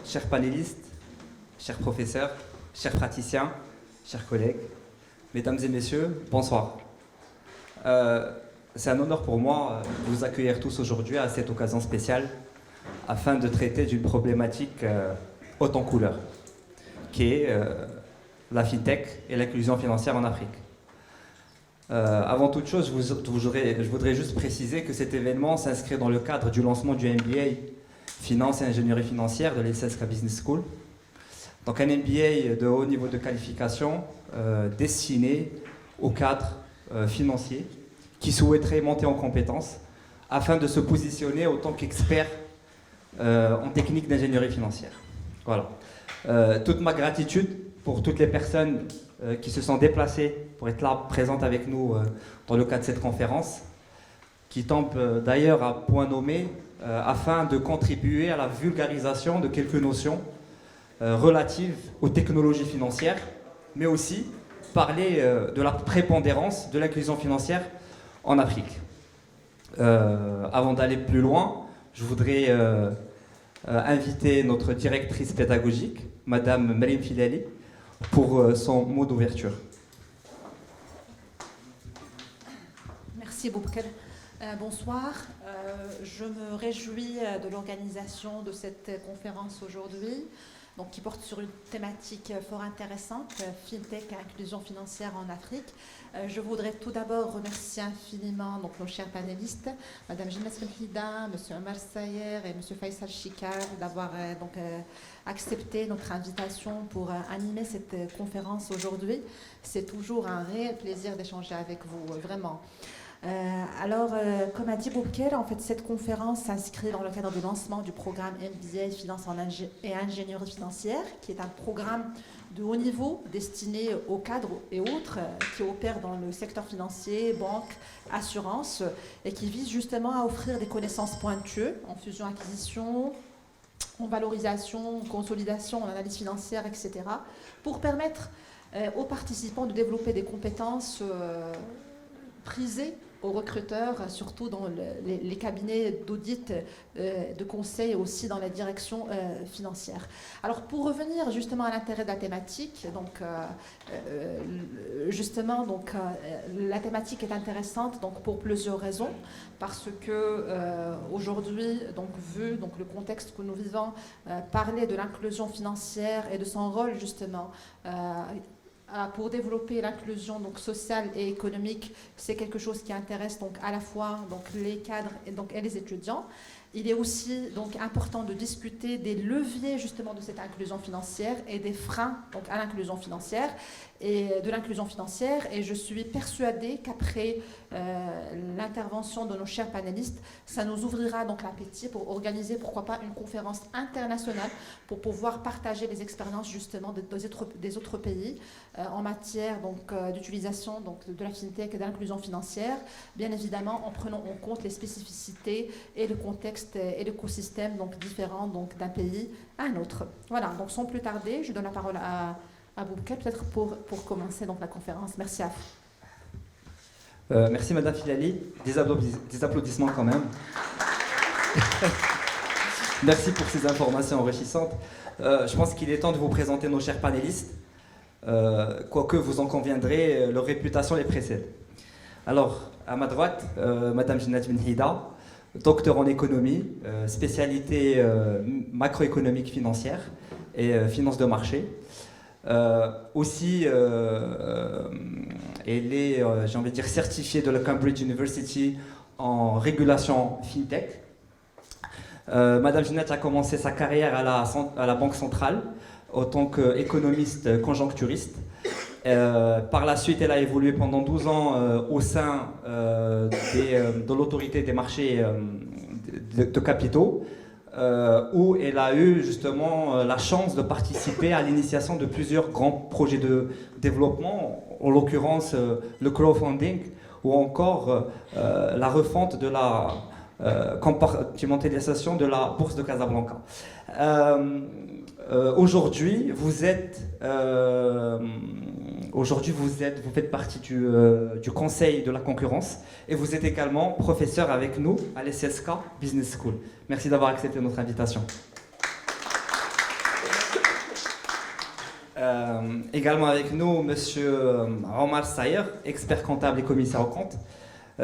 chers panélistes, chers professeurs, chers praticiens, chers collègues, mesdames et messieurs, bonsoir. C'est un honneur pour moi de vous accueillir tous aujourd'hui à cette occasion spéciale afin de traiter d'une problématique haute en couleur, qui est la FinTech et l'inclusion financière en Afrique. Avant toute chose, je voudrais juste préciser que cet événement s'inscrit dans le cadre du lancement du MBA Finance et Ingénierie Financière de l'ESSK Business School. Donc un MBA de haut niveau de qualification destiné aux cadres financiers qui souhaiteraient monter en compétences afin de se positionner en tant qu'experts en technique d'ingénierie financière. Voilà. Toute ma gratitude pour toutes les personnes qui se sont déplacées pour être là, présentes avec nous dans le cadre de cette conférence, qui tombe d'ailleurs à point nommé afin de contribuer à la vulgarisation de quelques notions relatives aux technologies financières, mais aussi parler de la prépondérance de l'inclusion financière en Afrique. Avant d'aller plus loin, je voudrais inviter notre directrice pédagogique, Madame Marim Filali, pour son mot d'ouverture. Merci Boubkar. Bonsoir. Je me réjouis de l'organisation de cette conférence aujourd'hui, donc qui porte sur une thématique fort intéressante, FinTech et inclusion financière en Afrique. Je voudrais tout d'abord remercier infiniment donc, nos chers panélistes, Madame Gilles Benhida, Monsieur Omar Sayer et Monsieur Faisal Chikar, d'avoir accepté notre invitation pour animer cette conférence aujourd'hui. C'est toujours un réel plaisir d'échanger avec vous, vraiment. Comme a dit Boubkar, en fait, cette conférence s'inscrit dans le cadre du lancement du programme MBA Finance et Ingénierie Financière, qui est un programme de haut niveau destiné aux cadres et autres qui opèrent dans le secteur financier, banque, assurance, et qui vise justement à offrir des connaissances pointues en fusion-acquisition, en valorisation, en consolidation, en analyse financière, etc., pour permettre aux participants de développer des compétences prisées aux recruteurs, surtout dans les cabinets d'audit, de conseil et aussi dans la direction financière. Alors pour revenir justement à l'intérêt de la thématique, la thématique est intéressante donc, pour plusieurs raisons, parce que aujourd'hui, vu le contexte que nous vivons, parler de l'inclusion financière et de son rôle justement pour développer l'inclusion sociale et économique, c'est quelque chose qui intéresse à la fois les cadres et les étudiants. Il est aussi important de discuter des leviers justement de cette inclusion financière et des freins à l'inclusion financière et je suis persuadée qu'après l'intervention de nos chers panélistes, ça nous ouvrira l'appétit pour organiser pourquoi pas une conférence internationale pour pouvoir partager les expériences justement des autres pays en matière d'utilisation de la FinTech et de l'inclusion financière, bien évidemment en prenant en compte les spécificités et le contexte et l'écosystème différents d'un pays à un autre. Voilà, donc sans plus tarder, je donne la parole à Boubkar, peut-être pour commencer la conférence. Merci à vous. Merci Madame Filali, des applaudissements quand même. Merci pour ces informations enrichissantes. Je pense qu'il est temps de vous présenter nos chers panélistes, quoique vous en conviendrez, leur réputation les précède. Alors, à ma droite, Madame Gilles Benhida, docteur en économie, spécialité macroéconomique financière et finance de marché. Elle est, j'ai envie de dire, certifiée de la Cambridge University en régulation FinTech. Madame Ginette a commencé sa carrière à la Banque centrale en tant qu'économiste conjoncturiste. Par la suite, elle a évolué pendant 12 ans au sein de l'autorité des marchés de capitaux, où elle a eu justement la chance de participer à l'initiation de plusieurs grands projets de développement, en l'occurrence le crowdfunding ou encore la refonte de la compartimentalisation de la bourse de Casablanca. Aujourd'hui, vous faites partie du conseil de la concurrence et vous êtes également professeur avec nous à l'ESSK Business School. Merci d'avoir accepté notre invitation. Également avec nous, Monsieur Omar Sayer, expert comptable et commissaire aux comptes.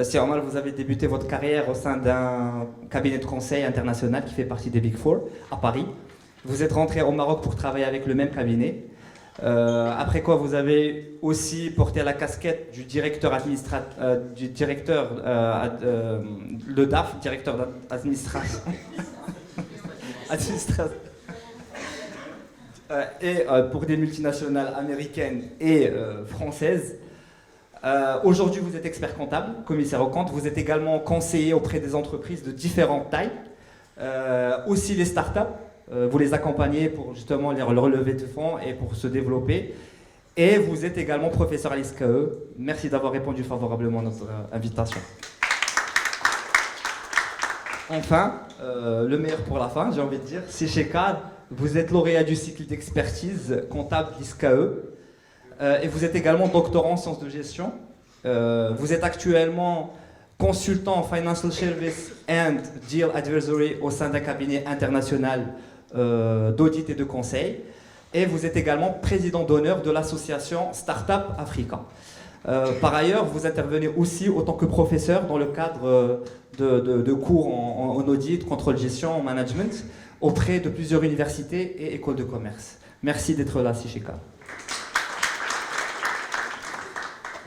Si Omar, vous avez débuté votre carrière au sein d'un cabinet de conseil international qui fait partie des Big Four à Paris. Vous êtes rentré au Maroc pour travailler avec le même cabinet. Après quoi, vous avez aussi porté la casquette du directeur le DAF, directeur d'administration. Et pour des multinationales américaines et françaises. Aujourd'hui, vous êtes expert comptable, commissaire aux comptes. Vous êtes également conseiller auprès des entreprises de différentes tailles, aussi les startups. Vous les accompagnez pour justement leur relever de fonds et pour se développer. Et vous êtes également professeur à l'ISCAE. Merci d'avoir répondu favorablement à notre invitation. Enfin, le meilleur pour la fin, j'ai envie de dire, c'est chez CAD. Vous êtes lauréat du cycle d'expertise comptable d'ISCAE. Et vous êtes également doctorant en sciences de gestion. Vous êtes actuellement consultant en Financial Service and Deal Advisory au sein d'un cabinet international d'audit et de conseil. Et vous êtes également président d'honneur de l'association Startup Africa. Par ailleurs, vous intervenez aussi en tant que professeur dans le cadre de cours en audit, contrôle gestion, en management, auprès de plusieurs universités et écoles de commerce. Merci d'être là, Sicheka.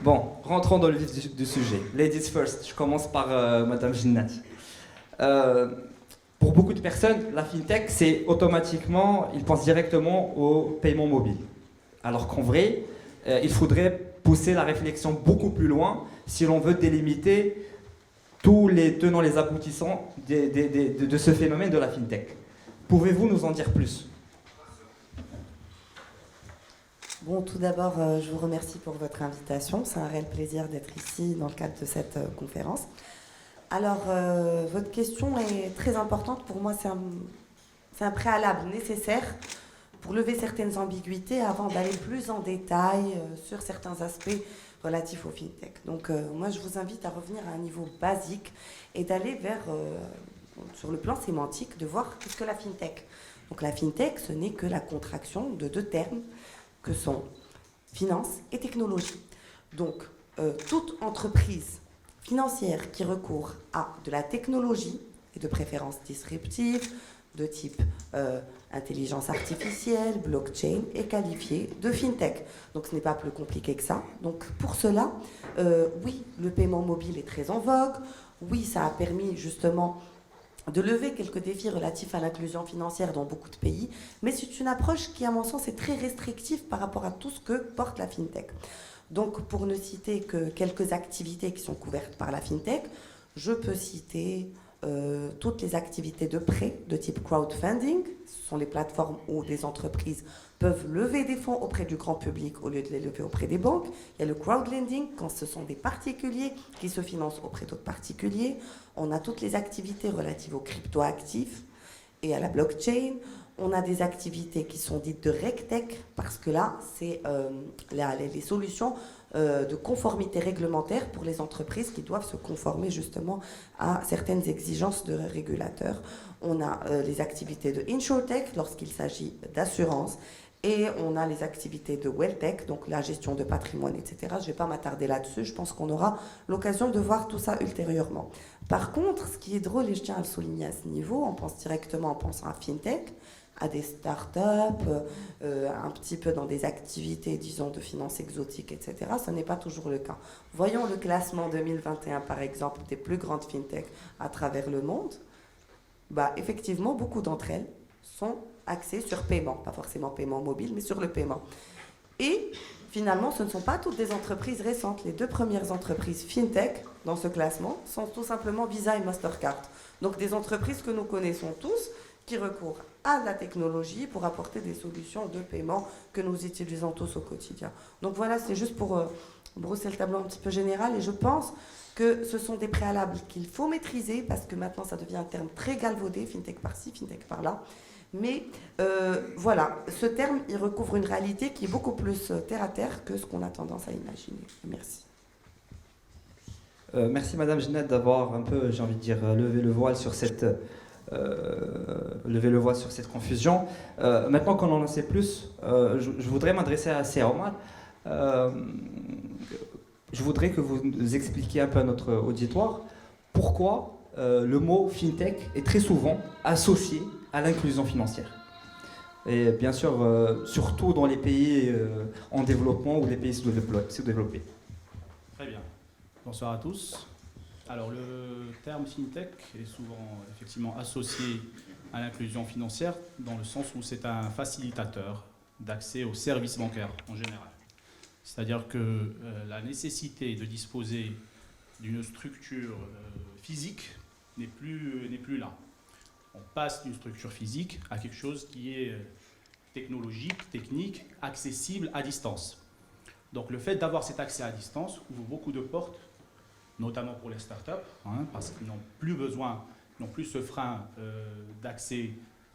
Bon, rentrons dans le vif du sujet. Ladies first, je commence par Madame Jinnat. Pour beaucoup de personnes, la FinTech, c'est automatiquement, ils pensent directement au paiement mobile. Alors qu'en vrai, il faudrait pousser la réflexion beaucoup plus loin si l'on veut délimiter tous les tenants, les aboutissants de ce phénomène de la FinTech. Pouvez-vous nous en dire plus ? Bon, tout d'abord, je vous remercie pour votre invitation. C'est un réel plaisir d'être ici dans le cadre de cette conférence. Alors, votre question est très importante. Pour moi, c'est un préalable nécessaire pour lever certaines ambiguïtés avant d'aller plus en détail sur certains aspects relatifs au FinTech. Donc, moi, je vous invite à revenir à un niveau basique et d'aller sur le plan sémantique, de voir qu'est-ce que la FinTech. Donc, la FinTech, ce n'est que la contraction de deux termes que sont finance et technologie. Donc, toute entreprise financière qui recourt à de la technologie, et de préférence disruptive, de type intelligence artificielle, blockchain, est qualifiée de FinTech. Donc, ce n'est pas plus compliqué que ça. Donc, pour cela, oui, le paiement mobile est très en vogue. Oui, ça a permis justement de lever quelques défis relatifs à l'inclusion financière dans beaucoup de pays, mais c'est une approche qui, à mon sens, est très restrictive par rapport à tout ce que porte la FinTech. Donc, pour ne citer que quelques activités qui sont couvertes par la FinTech, je peux citer toutes les activités de prêt de type crowdfunding. Ce sont les plateformes où des entreprises peuvent lever des fonds auprès du grand public au lieu de les lever auprès des banques. Il y a le crowdlending, quand ce sont des particuliers qui se financent auprès d'autres particuliers. On a toutes les activités relatives aux cryptoactifs et à la blockchain. On a des activités qui sont dites de RegTech, parce que là, c'est les solutions de conformité réglementaire pour les entreprises qui doivent se conformer justement à certaines exigences de régulateurs. On a les activités de InsurTech lorsqu'il s'agit d'assurance. Et on a les activités de WealthTech, donc la gestion de patrimoine, etc. Je ne vais pas m'attarder là-dessus, je pense qu'on aura l'occasion de voir tout ça ultérieurement. Par contre, ce qui est drôle, et je tiens à le souligner à ce niveau, on pense directement en pensant à FinTech, à des startups, un petit peu dans des activités, disons, de finances exotiques, etc. Ce n'est pas toujours le cas. Voyons le classement 2021, par exemple, des plus grandes FinTech à travers le monde. Effectivement, beaucoup d'entre elles sont axées sur paiement, pas forcément paiement mobile, mais sur le paiement. Et finalement, ce ne sont pas toutes des entreprises récentes. Les deux premières entreprises FinTech dans ce classement sont tout simplement Visa et Mastercard. Donc des entreprises que nous connaissons tous, qui recourent à la technologie pour apporter des solutions de paiement que nous utilisons tous au quotidien. Donc voilà, c'est juste pour brosser le tableau un petit peu général, et je pense que ce sont des préalables qu'il faut maîtriser, parce que maintenant ça devient un terme très galvaudé, FinTech par-ci, FinTech par-là. Mais voilà, ce terme, il recouvre une réalité qui est beaucoup plus terre-à-terre que ce qu'on a tendance à imaginer. Merci. Merci Madame Ginette d'avoir un peu, j'ai envie de dire, levé le voile sur cette lever le voile sur cette confusion. Maintenant qu'on en sait plus, je voudrais m'adresser à Sia Omar. Je voudrais que vous nous expliquiez un peu à notre auditoire pourquoi le mot fintech est très souvent associé à l'inclusion financière. Et bien sûr, surtout dans les pays en développement ou les pays sous-développés. Très bien. Bonsoir à tous. Alors, le terme fintech est souvent effectivement associé à l'inclusion financière dans le sens où c'est un facilitateur d'accès aux services bancaires en général. C'est-à-dire que la nécessité de disposer d'une structure physique n'est plus là. On passe d'une structure physique à quelque chose qui est technologique, technique, accessible à distance. Donc le fait d'avoir cet accès à distance ouvre beaucoup de portes, notamment pour les startups, parce qu'ils n'ont plus ce frein d'accès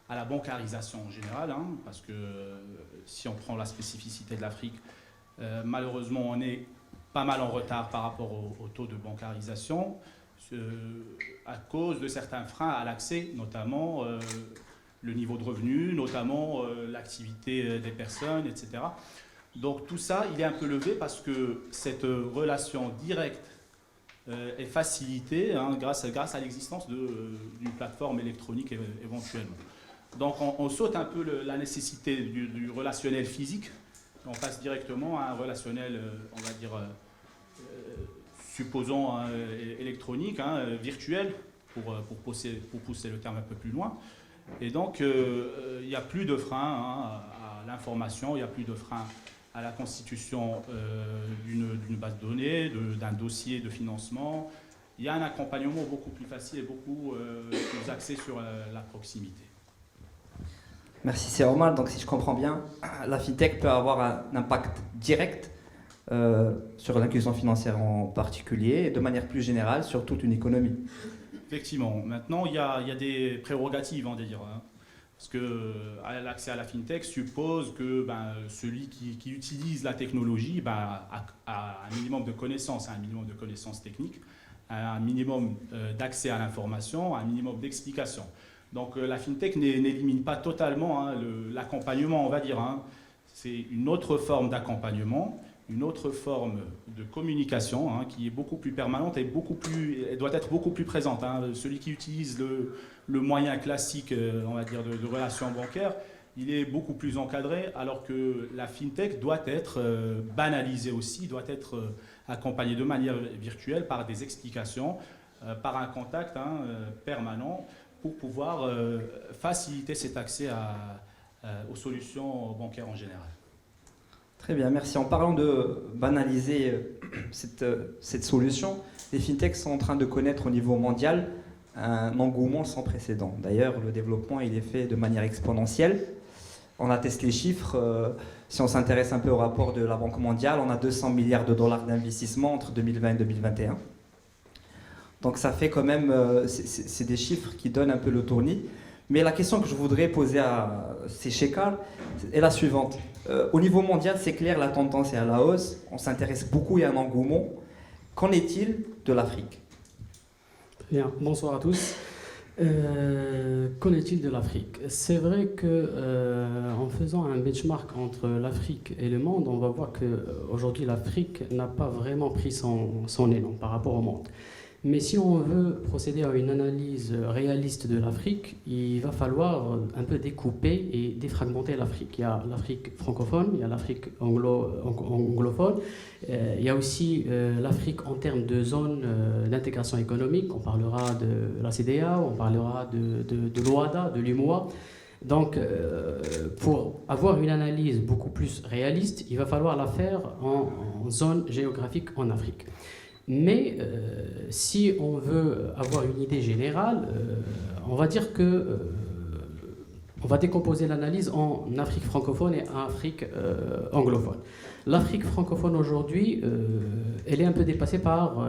à la bancarisation en général, parce que si on prend la spécificité de l'Afrique, malheureusement on est pas mal en retard par rapport au taux de bancarisation, à cause de certains freins à l'accès, notamment le niveau de revenu, notamment l'activité des personnes, etc. Donc tout ça, il est un peu levé parce que cette relation directe est facilitée grâce à l'existence d'une plateforme électronique éventuellement. Donc on saute un peu la nécessité du relationnel physique, on passe directement à un relationnel, on va dire, supposons électronique, virtuel, pour pousser le terme un peu plus loin. Et donc il n'y a plus de frein à l'information, il n'y a plus de frein à la constitution d'une base de données, d'un dossier de financement. Il y a un accompagnement beaucoup plus facile et beaucoup plus axé sur la proximité. Merci, c'est Omar. Donc si je comprends bien, la fintech peut avoir un impact direct sur l'inclusion financière en particulier et de manière plus générale sur toute une économie. Effectivement. Maintenant, il y a des prérogatives, dire. Parce que l'accès à la fintech suppose que celui qui utilise la technologie a un minimum de connaissances, techniques, un minimum d'accès à l'information, un minimum d'explication. Donc la fintech n'élimine pas totalement l'accompagnement, on va dire. C'est une autre forme d'accompagnement, une autre forme de communication qui est beaucoup plus permanente et elle doit être beaucoup plus présente. Celui qui utilise le moyen classique, on va dire, de relations bancaires, il est beaucoup plus encadré, alors que la fintech doit être banalisée aussi, doit être accompagnée de manière virtuelle par des explications, par un contact permanent pour pouvoir faciliter cet accès aux solutions bancaires en général. Très bien, merci. En parlant de banaliser cette solution, les fintechs sont en train de connaître au niveau mondial un engouement sans précédent. D'ailleurs, le développement il est fait de manière exponentielle. On atteste les chiffres. Si on s'intéresse un peu au rapport de la Banque mondiale, on a 200 milliards de dollars d'investissement entre 2020 et 2021. Donc ça fait quand même, c'est des chiffres qui donnent un peu le tournis. Mais la question que je voudrais poser à Shekar est la suivante. Au niveau mondial, c'est clair, la tendance est à la hausse. On s'intéresse beaucoup, il y a un engouement. Qu'en est-il de l'Afrique ? Bien, bonsoir à tous. Qu'en est-il de l'Afrique ? C'est vrai qu'en faisant un benchmark entre l'Afrique et le monde, on va voir qu'aujourd'hui l'Afrique n'a pas vraiment pris son élan par rapport au monde. Mais si on veut procéder à une analyse réaliste de l'Afrique, il va falloir un peu découper et défragmenter l'Afrique. Il y a l'Afrique francophone, il y a l'Afrique anglophone, il y a aussi l'Afrique en termes de zone d'intégration économique. On parlera de la CEDEAO, on parlera de l'OADA, de l'UMOA. Donc, pour avoir une analyse beaucoup plus réaliste, il va falloir la faire en zone géographique en Afrique. Mais si on veut avoir une idée générale, on va dire que on va décomposer l'analyse en Afrique francophone et en Afrique anglophone. L'Afrique francophone aujourd'hui, elle est un peu dépassée par,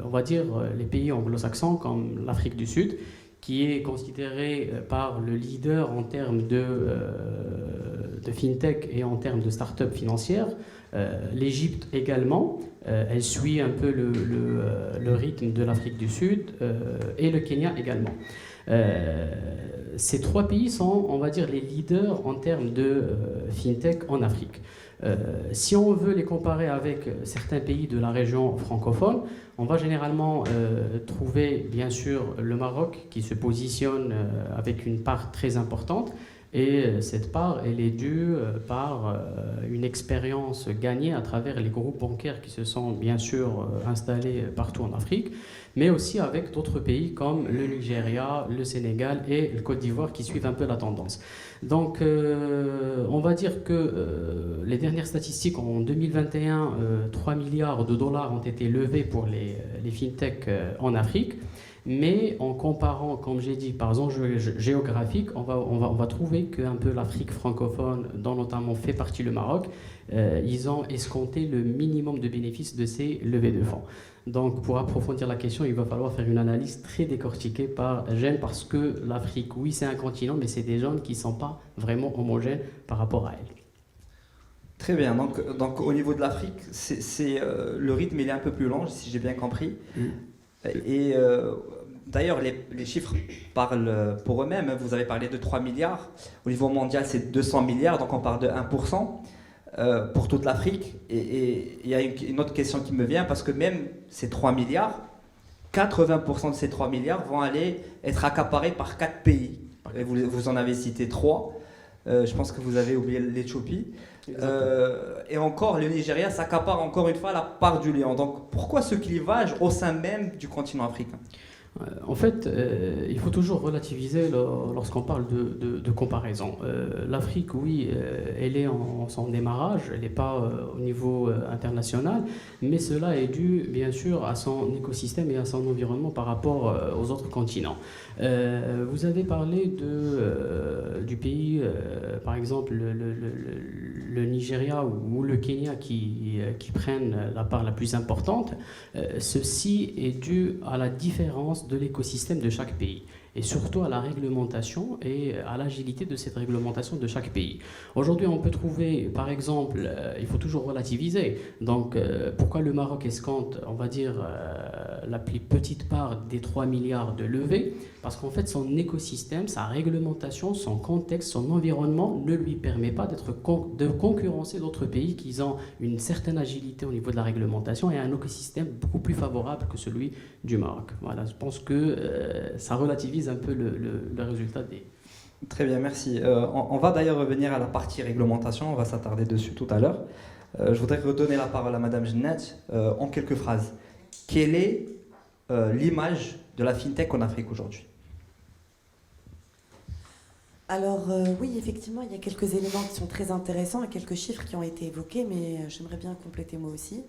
on va dire, les pays anglo-saxons comme l'Afrique du Sud, qui est considéré par le leader en termes de fintech et en termes de start-up financières. L'Égypte également, elle suit un peu le rythme de l'Afrique du Sud et le Kenya également. Ces trois pays sont, on va dire, les leaders en termes de fintech en Afrique. Si on veut les comparer avec certains pays de la région francophone, on va généralement trouver bien sûr le Maroc qui se positionne avec une part très importante. Et cette part, elle est due par une expérience gagnée à travers les groupes bancaires qui se sont bien sûr installés partout en Afrique, mais aussi avec d'autres pays comme le Nigeria, le Sénégal et le Côte d'Ivoire qui suivent un peu la tendance. Donc on va dire que les dernières statistiques en 2021, 3 milliards de dollars ont été levés pour les fintechs en Afrique. Mais en comparant, comme j'ai dit, par enjeu géographique, on va trouver qu'un peu l'Afrique francophone, dont notamment fait partie le Maroc, ils ont escompté le minimum de bénéfices de ces levées de fonds. Donc pour approfondir la question, il va falloir faire une analyse très décortiquée par gène, parce que l'Afrique, oui, c'est un continent, mais c'est des zones qui ne sont pas vraiment homogènes par rapport à elle. Très bien, donc au niveau de l'Afrique, le rythme il est un peu plus lent, si j'ai bien compris. Et d'ailleurs, les chiffres parlent pour eux-mêmes. Vous avez parlé de 3 milliards. Au niveau mondial, c'est 200 milliards, donc on parle de 1% pour toute l'Afrique. Et il y a une autre question qui me vient, parce que même ces 3 milliards, 80% de ces 3 milliards vont aller être accaparés par 4 pays. Et vous en avez cité 3. Je pense que vous avez oublié l'Éthiopie. Et encore, le Nigeria s'accapare encore une fois la part du lion. Donc pourquoi ce clivage au sein même du continent africain ? En fait, il faut toujours relativiser lorsqu'on parle de comparaison. L'Afrique, oui, elle est en son démarrage, elle n'est pas au niveau international, mais cela est dû, bien sûr, à son écosystème et à son environnement par rapport aux autres continents. Vous avez parlé du pays, par exemple, le Nigeria ou le Kenya qui prennent la part la plus importante. Ceci est dû à la différence de l'écosystème de chaque pays, et surtout à la réglementation et à l'agilité de cette réglementation de chaque pays. Aujourd'hui, on peut trouver, par exemple, il faut toujours relativiser, donc pourquoi le Maroc escompte, on va dire, la plus petite part des 3 milliards de levée? Parce qu'en fait, son écosystème, sa réglementation, son contexte, son environnement ne lui permet pas de concurrencer d'autres pays qui ont une certaine agilité au niveau de la réglementation et un écosystème beaucoup plus favorable que celui du Maroc. Voilà, je pense que ça relativise un peu le résultat des... Très bien, merci. On va d'ailleurs revenir à la partie réglementation, on va s'attarder dessus tout à l'heure. Je voudrais redonner la parole à Madame Jennat en quelques phrases. Quelle est l'image de la FinTech en Afrique aujourd'hui ? Alors oui, effectivement, il y a quelques éléments qui sont très intéressants et quelques chiffres qui ont été évoqués, mais j'aimerais bien compléter moi aussi.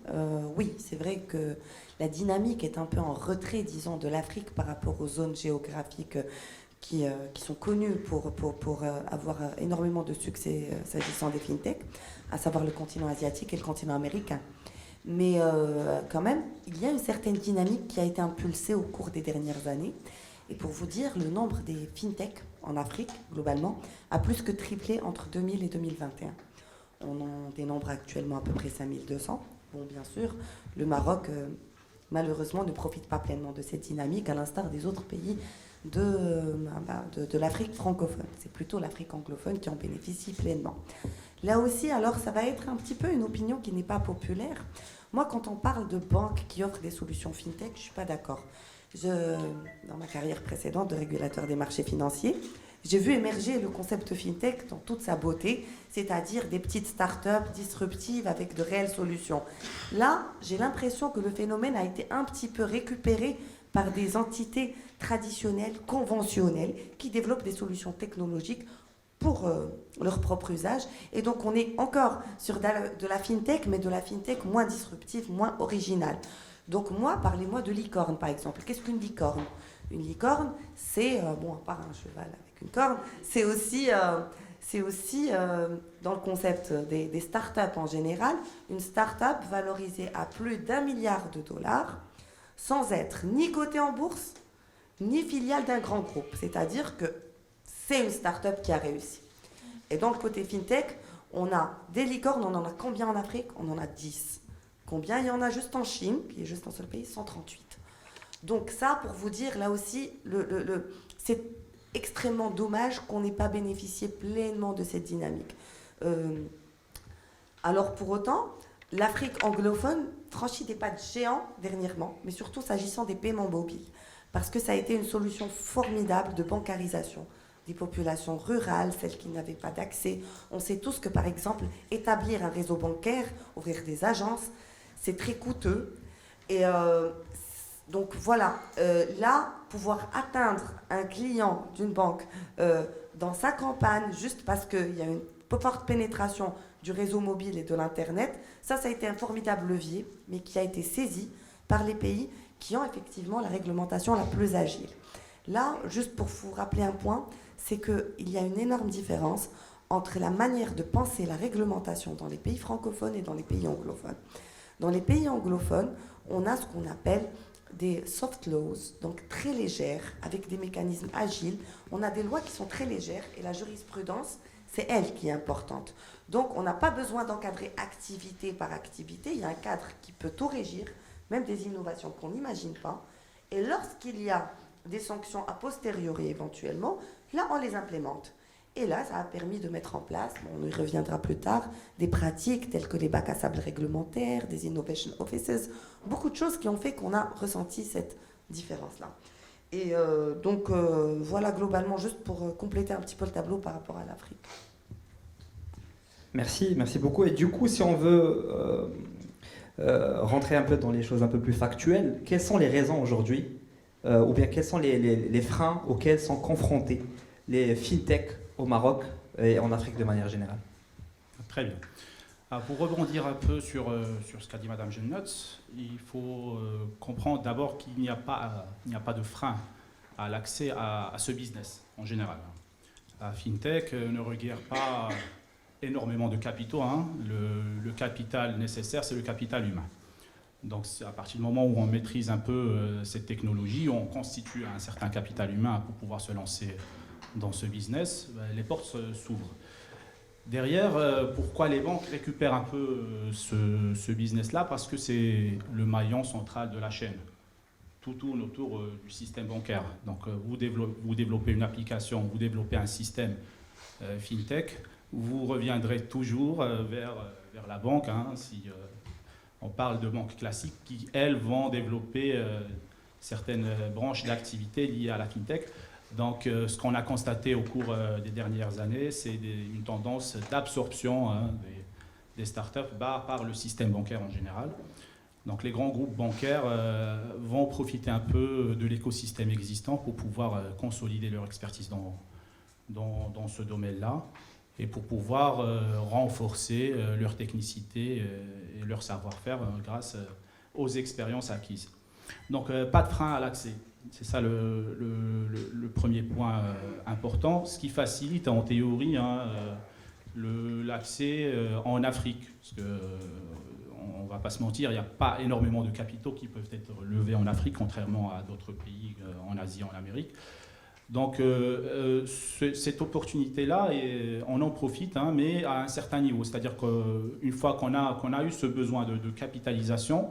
Oui, c'est vrai que la dynamique est un peu en retrait, disons, de l'Afrique par rapport aux zones géographiques qui sont connues pour avoir énormément de succès s'agissant des fintech, à savoir le continent asiatique et le continent américain. Mais quand même, il y a une certaine dynamique qui a été impulsée au cours des dernières années. Et pour vous dire, le nombre des fintech en Afrique, globalement, a plus que triplé entre 2000 et 2021. On en dénombre actuellement à peu près 5200. Bon, bien sûr, le Maroc, malheureusement, ne profite pas pleinement de cette dynamique, à l'instar des autres pays de l'Afrique francophone. C'est plutôt l'Afrique anglophone qui en bénéficie pleinement. Là aussi, alors, ça va être un petit peu une opinion qui n'est pas populaire. Moi, quand on parle de banques qui offrent des solutions fintech, je ne suis pas d'accord. Dans ma carrière précédente de régulateur des marchés financiers, j'ai vu émerger le concept fintech dans toute sa beauté, c'est-à-dire des petites startups disruptives avec de réelles solutions. Là, j'ai l'impression que le phénomène a été un petit peu récupéré par des entités traditionnelles, conventionnelles, qui développent des solutions technologiques pour leur propre usage. Et donc, on est encore sur de la fintech, mais de la fintech moins disruptive, moins originale. Donc moi, parlez-moi de licorne, par exemple. Qu'est-ce qu'une licorne ? Une licorne, c'est, bon, à part un cheval avec une corne, c'est aussi dans le concept des startups en général, une startup valorisée à plus d'1 milliard de dollars, sans être ni cotée en bourse, ni filiale d'un grand groupe. C'est-à-dire que c'est une startup qui a réussi. Et dans le côté fintech, on a des licornes, on en a combien en Afrique ? On en a 10. Combien il y en a juste en Chine, qui est juste un seul pays, 138. Donc ça, pour vous dire, là aussi, c'est extrêmement dommage qu'on n'ait pas bénéficié pleinement de cette dynamique. Alors pour autant, l'Afrique anglophone franchit des pas de géants dernièrement, mais surtout s'agissant des paiements mobiles, parce que ça a été une solution formidable de bancarisation des populations rurales, celles qui n'avaient pas d'accès. On sait tous que, par exemple, établir un réseau bancaire, ouvrir des agences, c'est très coûteux. Et donc voilà, là, pouvoir atteindre un client d'une banque dans sa campagne, juste parce qu'il y a une forte pénétration du réseau mobile et de l'Internet, ça a été un formidable levier, mais qui a été saisi par les pays qui ont effectivement la réglementation la plus agile. Là, juste pour vous rappeler un point, c'est qu'il y a une énorme différence entre la manière de penser la réglementation dans les pays francophones et dans les pays anglophones. Dans les pays anglophones, on a ce qu'on appelle des soft laws, donc très légères, avec des mécanismes agiles. On a des lois qui sont très légères et la jurisprudence, c'est elle qui est importante. Donc, on n'a pas besoin d'encadrer activité par activité. Il y a un cadre qui peut tout régir, même des innovations qu'on n'imagine pas. Et lorsqu'il y a des sanctions a posteriori éventuellement, là, on les implémente. Et là, ça a permis de mettre en place, on y reviendra plus tard, des pratiques telles que les bacs à sable réglementaires, des innovation offices, beaucoup de choses qui ont fait qu'on a ressenti cette différence-là. Et donc, voilà globalement, juste pour compléter un petit peu le tableau par rapport à l'Afrique. Merci beaucoup. Et du coup, si on veut rentrer un peu dans les choses un peu plus factuelles, quelles sont les raisons aujourd'hui, ou bien quels sont les freins auxquels sont confrontés les fintechs au Maroc et en Afrique de manière générale? Très bien. Alors, pour rebondir un peu sur ce qu'a dit Mme Jennot, il faut comprendre d'abord qu'il n'y a pas de frein à l'accès à ce business en général. La fintech ne requiert pas énormément de capitaux. Hein. Le capital nécessaire, c'est le capital humain. Donc, à partir du moment où on maîtrise un peu cette technologie, on constitue un certain capital humain pour pouvoir se lancer dans ce business, les portes s'ouvrent. Derrière, pourquoi les banques récupèrent un peu ce business-là? Parce que c'est le maillon central de la chaîne. Tout tourne autour du système bancaire. Donc, vous développez une application, vous développez un système fintech, vous reviendrez toujours vers la banque, hein, si on parle de banques classiques qui, elles, vont développer certaines branches d'activité liées à la fintech. Donc, ce qu'on a constaté au cours des dernières années, c'est une tendance d'absorption des startups par le système bancaire en général. Donc, les grands groupes bancaires vont profiter un peu de l'écosystème existant pour pouvoir consolider leur expertise dans ce domaine-là et pour pouvoir renforcer leur technicité et leur savoir-faire grâce aux expériences acquises. Donc, pas de frein à l'accès. C'est ça le premier point important, ce qui facilite en théorie l'accès en Afrique. Parce qu'on ne va pas se mentir, il n'y a pas énormément de capitaux qui peuvent être levés en Afrique, contrairement à d'autres pays en Asie, en Amérique. Donc cette opportunité-là, on en profite, hein, mais à un certain niveau. C'est-à-dire qu'une fois qu'on a eu ce besoin de capitalisation,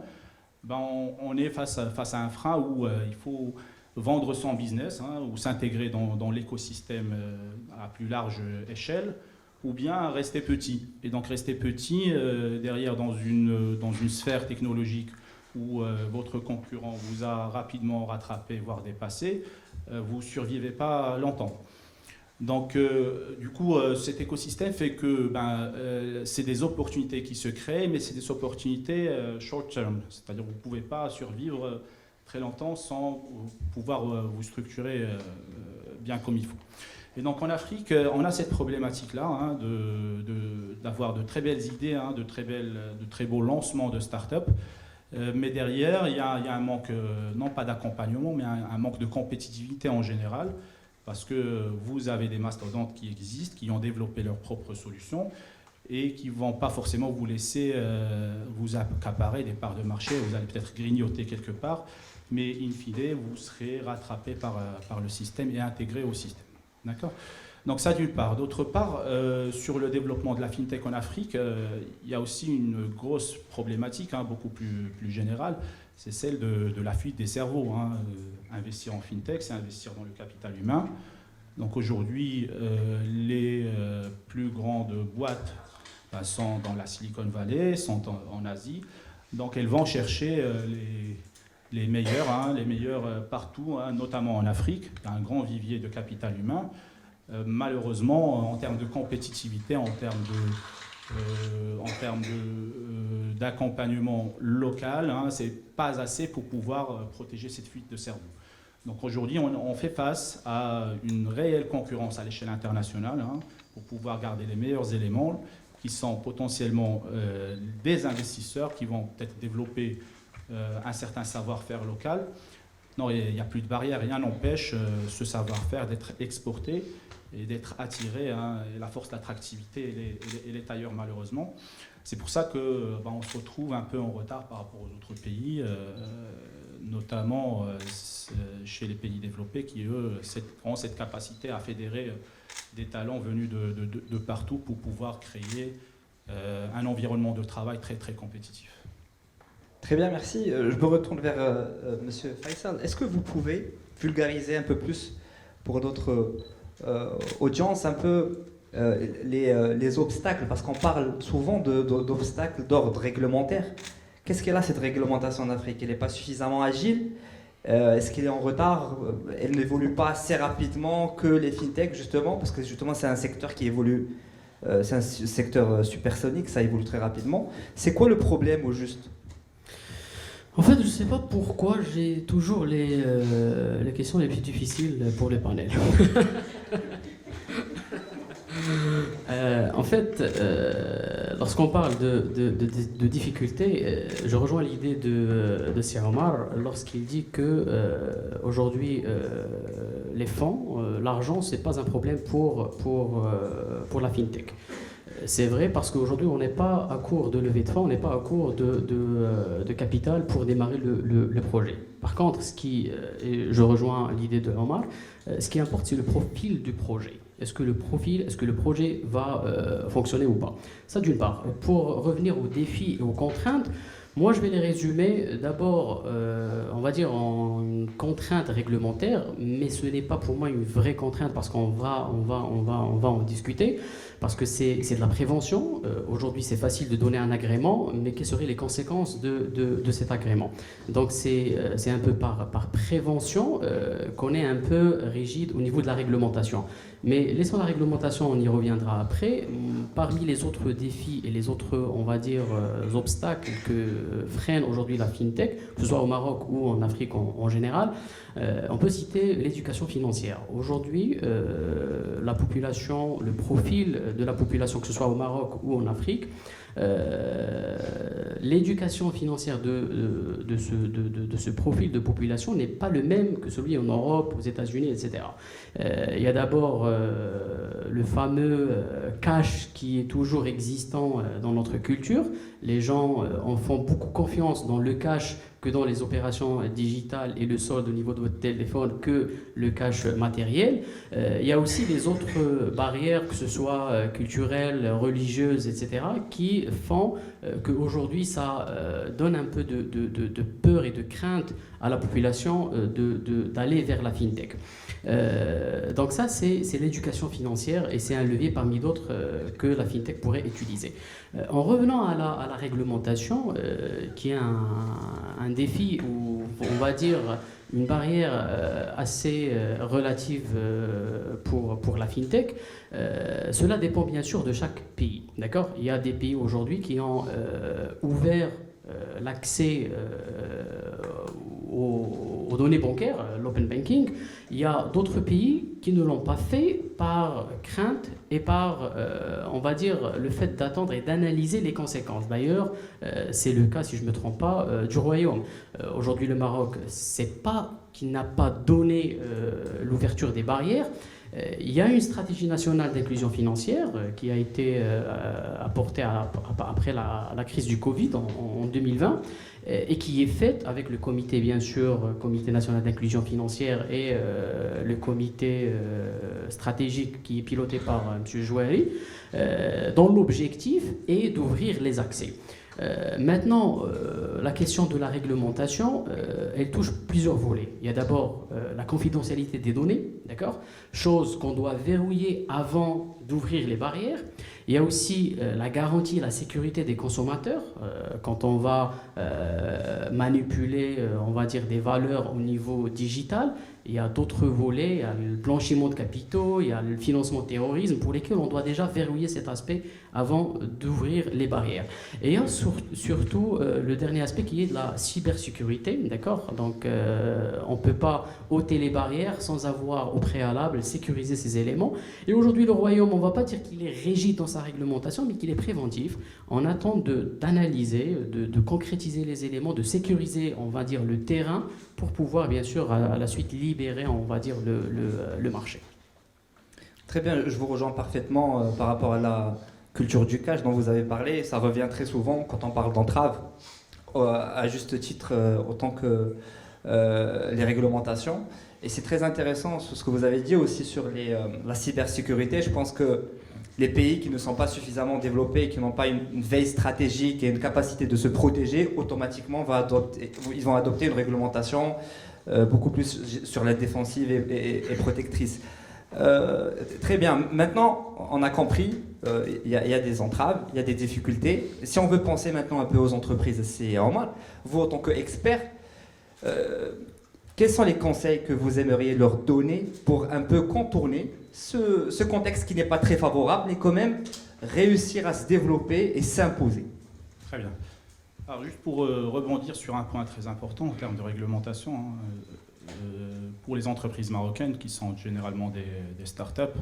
ben on est face à un frein où il faut vendre son business, hein, ou s'intégrer dans l'écosystème à plus large échelle, ou bien rester petit. Et donc rester petit derrière dans une sphère technologique où votre concurrent vous a rapidement rattrapé, voire dépassé, vous ne survivez pas longtemps. Donc, du coup, cet écosystème fait que c'est des opportunités qui se créent, mais c'est des opportunités short term. C'est-à-dire que vous ne pouvez pas survivre très longtemps sans pouvoir vous structurer bien comme il faut. Et donc, en Afrique, on a cette problématique-là, hein, d'avoir de très belles idées, hein, de très beaux lancements de start-up. Mais derrière, il y a un manque, non pas d'accompagnement, mais un manque de compétitivité en général, parce que vous avez des mastodontes qui existent, qui ont développé leurs propres solutions et qui ne vont pas forcément vous laisser vous accaparer des parts de marché. Vous allez peut-être grignoter quelque part, mais in fine, vous serez rattrapé par le système et intégré au système. D'accord ? Donc ça d'une part. D'autre part, sur le développement de la fintech en Afrique, il y a aussi une grosse problématique, hein, beaucoup plus générale, c'est celle de la fuite des cerveaux. Hein. Investir en fintech, c'est investir dans le capital humain. Donc aujourd'hui, les plus grandes boîtes sont dans la Silicon Valley, sont en Asie. Donc elles vont chercher les meilleurs partout, hein, notamment en Afrique. Il y a un grand vivier de capital humain. Malheureusement, en termes de compétitivité, en termes d'accompagnement local, hein, ce n'est pas assez pour pouvoir protéger cette fuite de cerveau. Donc aujourd'hui, on fait face à une réelle concurrence à l'échelle internationale, hein, pour pouvoir garder les meilleurs éléments qui sont potentiellement des investisseurs qui vont peut-être développer un certain savoir-faire local. Non, il n'y a plus de barrière, rien n'empêche ce savoir-faire d'être exporté et d'être attiré, hein, et la force d'attractivité, elle est ailleurs malheureusement. C'est pour ça qu'on se retrouve un peu en retard par rapport aux autres pays, notamment chez les pays développés qui, eux, ont cette capacité à fédérer des talents venus de partout pour pouvoir créer un environnement de travail très, très compétitif. Très bien, merci. Je me retourne vers Monsieur Faisal. Est-ce que vous pouvez vulgariser un peu plus pour notre audience un peu les obstacles, parce qu'on parle souvent d'obstacles d'ordre réglementaire. Qu'est-ce qu'elle a cette réglementation en Afrique? Elle n'est pas suffisamment agile? Est-ce qu'elle est en retard? Elle n'évolue pas assez rapidement que les fintechs, justement, parce que justement c'est un secteur qui évolue, c'est un secteur supersonique, ça évolue très rapidement. C'est quoi le problème au juste? En fait, je ne sais pas pourquoi j'ai toujours les questions les plus difficiles pour les panels. En fait, lorsqu'on parle de difficultés, je rejoins l'idée de Sir Omar lorsqu'il dit que aujourd'hui, les fonds, l'argent, ce n'est pas un problème pour la fintech. C'est vrai parce qu'aujourd'hui, on n'est pas à court de levée de fonds, on n'est pas à court de capital pour démarrer le projet. Par contre, et je rejoins l'idée de Omar, ce qui importe, c'est le profil du projet. Est-ce que le projet va fonctionner ou pas? Ça d'une part. Pour revenir aux défis et aux contraintes, moi je vais les résumer d'abord, on va dire en une contrainte réglementaire, mais ce n'est pas pour moi une vraie contrainte parce qu'on va en discuter. Parce que c'est de la prévention. Aujourd'hui, c'est facile de donner un agrément, mais quelles seraient les conséquences de cet agrément? Donc, c'est un peu par prévention qu'on est un peu rigide au niveau de la réglementation. Mais laissons la réglementation, on y reviendra après. Parmi les autres défis et les autres, on va dire, obstacles que freine aujourd'hui la fintech, que ce soit au Maroc ou en Afrique en général, on peut citer l'éducation financière. Aujourd'hui, la population, le profil de la population, que ce soit au Maroc ou en Afrique, l'éducation financière de ce profil de population n'est pas le même que celui en Europe, aux États-Unis, etc. Il y a d'abord le fameux cash qui est toujours existant dans notre culture. Les gens en font beaucoup confiance dans le cash que dans les opérations digitales et le solde au niveau de votre téléphone que le cash matériel. Il y a aussi des autres barrières, que ce soit culturelles, religieuses, etc., qui font qu'aujourd'hui ça donne un peu de peur et de crainte à la population d'aller vers la fintech. Donc ça, c'est l'éducation financière et c'est un levier parmi d'autres que la fintech pourrait utiliser. En revenant à la réglementation, qui est un défi ou on va dire une barrière assez relative pour la fintech, cela dépend bien sûr de chaque pays. D'accord ? Il y a des pays aujourd'hui qui ont ouvert l'accès aux données bancaires, l'open banking. Il y a d'autres pays qui ne l'ont pas fait par crainte et par, on va dire, le fait d'attendre et d'analyser les conséquences. D'ailleurs, c'est le cas, si je ne me trompe pas, du Royaume. Aujourd'hui, le Maroc, c'est pas qu'il n'a pas donné l'ouverture des barrières. Il y a une stratégie nationale d'inclusion financière qui a été apportée après la crise du Covid en 2020. et qui est faite avec le comité, bien sûr, Comité national d'inclusion financière et le comité stratégique qui est piloté par M. Jouari, dont l'objectif est d'ouvrir les accès. Maintenant, la question de la réglementation, elle touche plusieurs volets. Il y a d'abord la confidentialité des données, d'accord, chose qu'on doit verrouiller avant d'ouvrir les barrières. Il y a aussi la garantie et la sécurité des consommateurs quand on va manipuler, on va dire, des valeurs au niveau digital. Il y a d'autres volets, il y a le blanchiment de capitaux, il y a le financement du terrorisme, pour lesquels on doit déjà verrouiller cet aspect avant d'ouvrir les barrières. Et il y a surtout le dernier aspect qui est de la cybersécurité, d'accord. Donc on ne peut pas ôter les barrières sans avoir au préalable sécurisé ces éléments. Et aujourd'hui, le Royaume, on ne va pas dire qu'il est rigide dans sa réglementation, mais qu'il est préventif. On attend d'analyser, de concrétiser les éléments, de sécuriser, on va dire, le terrain pour pouvoir, bien sûr, à la suite libérer, on va dire, le marché. Très bien, je vous rejoins parfaitement par rapport à la culture du cash dont vous avez parlé. Ça revient très souvent quand on parle d'entrave, à juste titre, autant que les réglementations. Et c'est très intéressant ce que vous avez dit aussi sur la cybersécurité. Je pense que les pays qui ne sont pas suffisamment développés, qui n'ont pas une veille stratégique et une capacité de se protéger, automatiquement ils vont adopter une réglementation beaucoup plus sur la défensive et protectrice. Très bien. Maintenant, on a compris, il y a des entraves, il y a des difficultés. Si on veut penser maintenant un peu aux entreprises, c'est normal. Vous, en tant qu'expert, quels sont les conseils que vous aimeriez leur donner pour un peu contourner ce contexte qui n'est pas très favorable et quand même réussir à se développer et s'imposer? Très bien. Alors juste pour rebondir sur un point très important en termes de réglementation, pour les entreprises marocaines qui sont généralement des start-up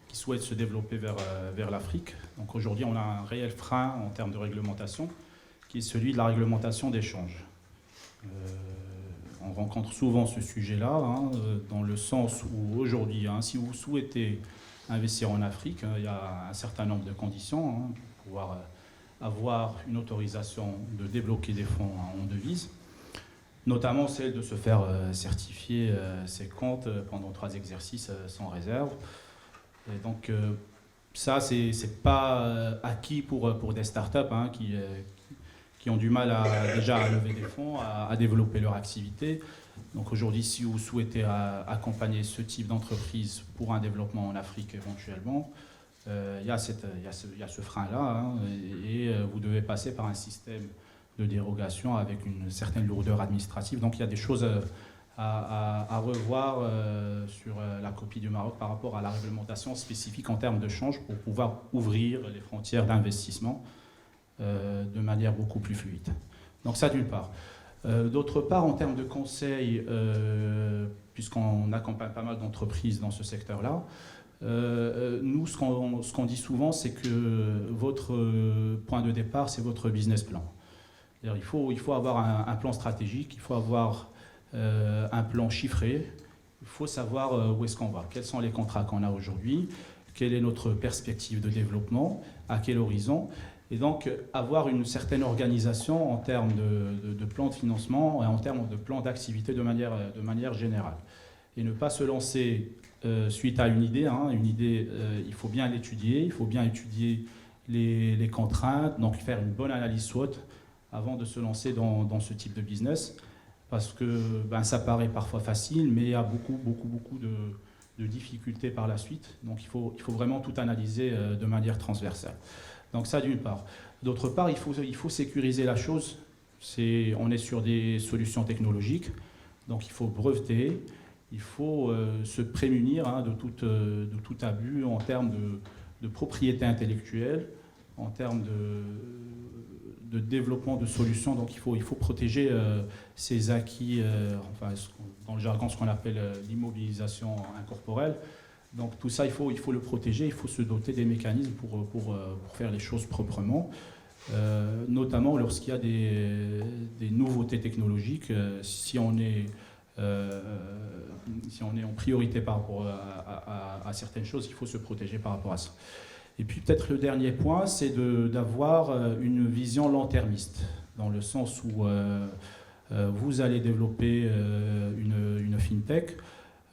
qui souhaitent se développer vers l'Afrique. Donc aujourd'hui, on a un réel frein en termes de réglementation qui est celui de la réglementation d'échange. On rencontre souvent ce sujet-là, dans le sens où aujourd'hui, si vous souhaitez investir en Afrique, il y a un certain nombre de conditions pour pouvoir avoir une autorisation de débloquer des fonds en devise, notamment celle de se faire certifier ses comptes pendant 3 exercices sans réserve. Et donc ça, c'est pas acquis pour des startups qui ont du mal déjà à lever des fonds, à développer leur activité. Donc aujourd'hui, si vous souhaitez accompagner ce type d'entreprise pour un développement en Afrique éventuellement, il y a ce frein-là, et vous devez passer par un système de dérogation avec une certaine lourdeur administrative. Donc il y a des choses à revoir sur la copie du Maroc par rapport à la réglementation spécifique en termes de change pour pouvoir ouvrir les frontières d'investissement de manière beaucoup plus fluide. Donc ça d'une part. D'autre part, en termes de conseils, puisqu'on accompagne pas mal d'entreprises dans ce secteur-là, nous, ce qu'on dit souvent, c'est que votre point de départ, c'est votre business plan. Il faut avoir un plan stratégique, il faut avoir un plan chiffré, il faut savoir où est-ce qu'on va, quels sont les contrats qu'on a aujourd'hui, quelle est notre perspective de développement, à quel horizon. Et donc, avoir une certaine organisation en termes de plan de financement et en termes de plan d'activité de manière générale. Et ne pas se lancer suite à une idée. Il faut bien l'étudier, il faut bien étudier les contraintes, donc faire une bonne analyse SWOT avant de se lancer dans ce type de business. Parce que ça paraît parfois facile, mais il y a beaucoup de difficultés par la suite. Donc, il faut vraiment tout analyser de manière transversale. Donc ça d'une part. D'autre part, il faut sécuriser la chose. On est sur des solutions technologiques, donc il faut breveter, il faut se prémunir de tout abus en termes de propriété intellectuelle, en termes de développement de solutions. Donc il faut protéger ces acquis, dans le jargon ce qu'on appelle l'immobilisation incorporelle. Donc tout ça, il faut le protéger, il faut se doter des mécanismes pour faire les choses proprement, notamment lorsqu'il y a des nouveautés technologiques. Si on est en priorité par rapport à certaines choses, il faut se protéger par rapport à ça. Et puis peut-être le dernier point, c'est d'avoir une vision long-termiste. dans le sens où vous allez développer une fintech,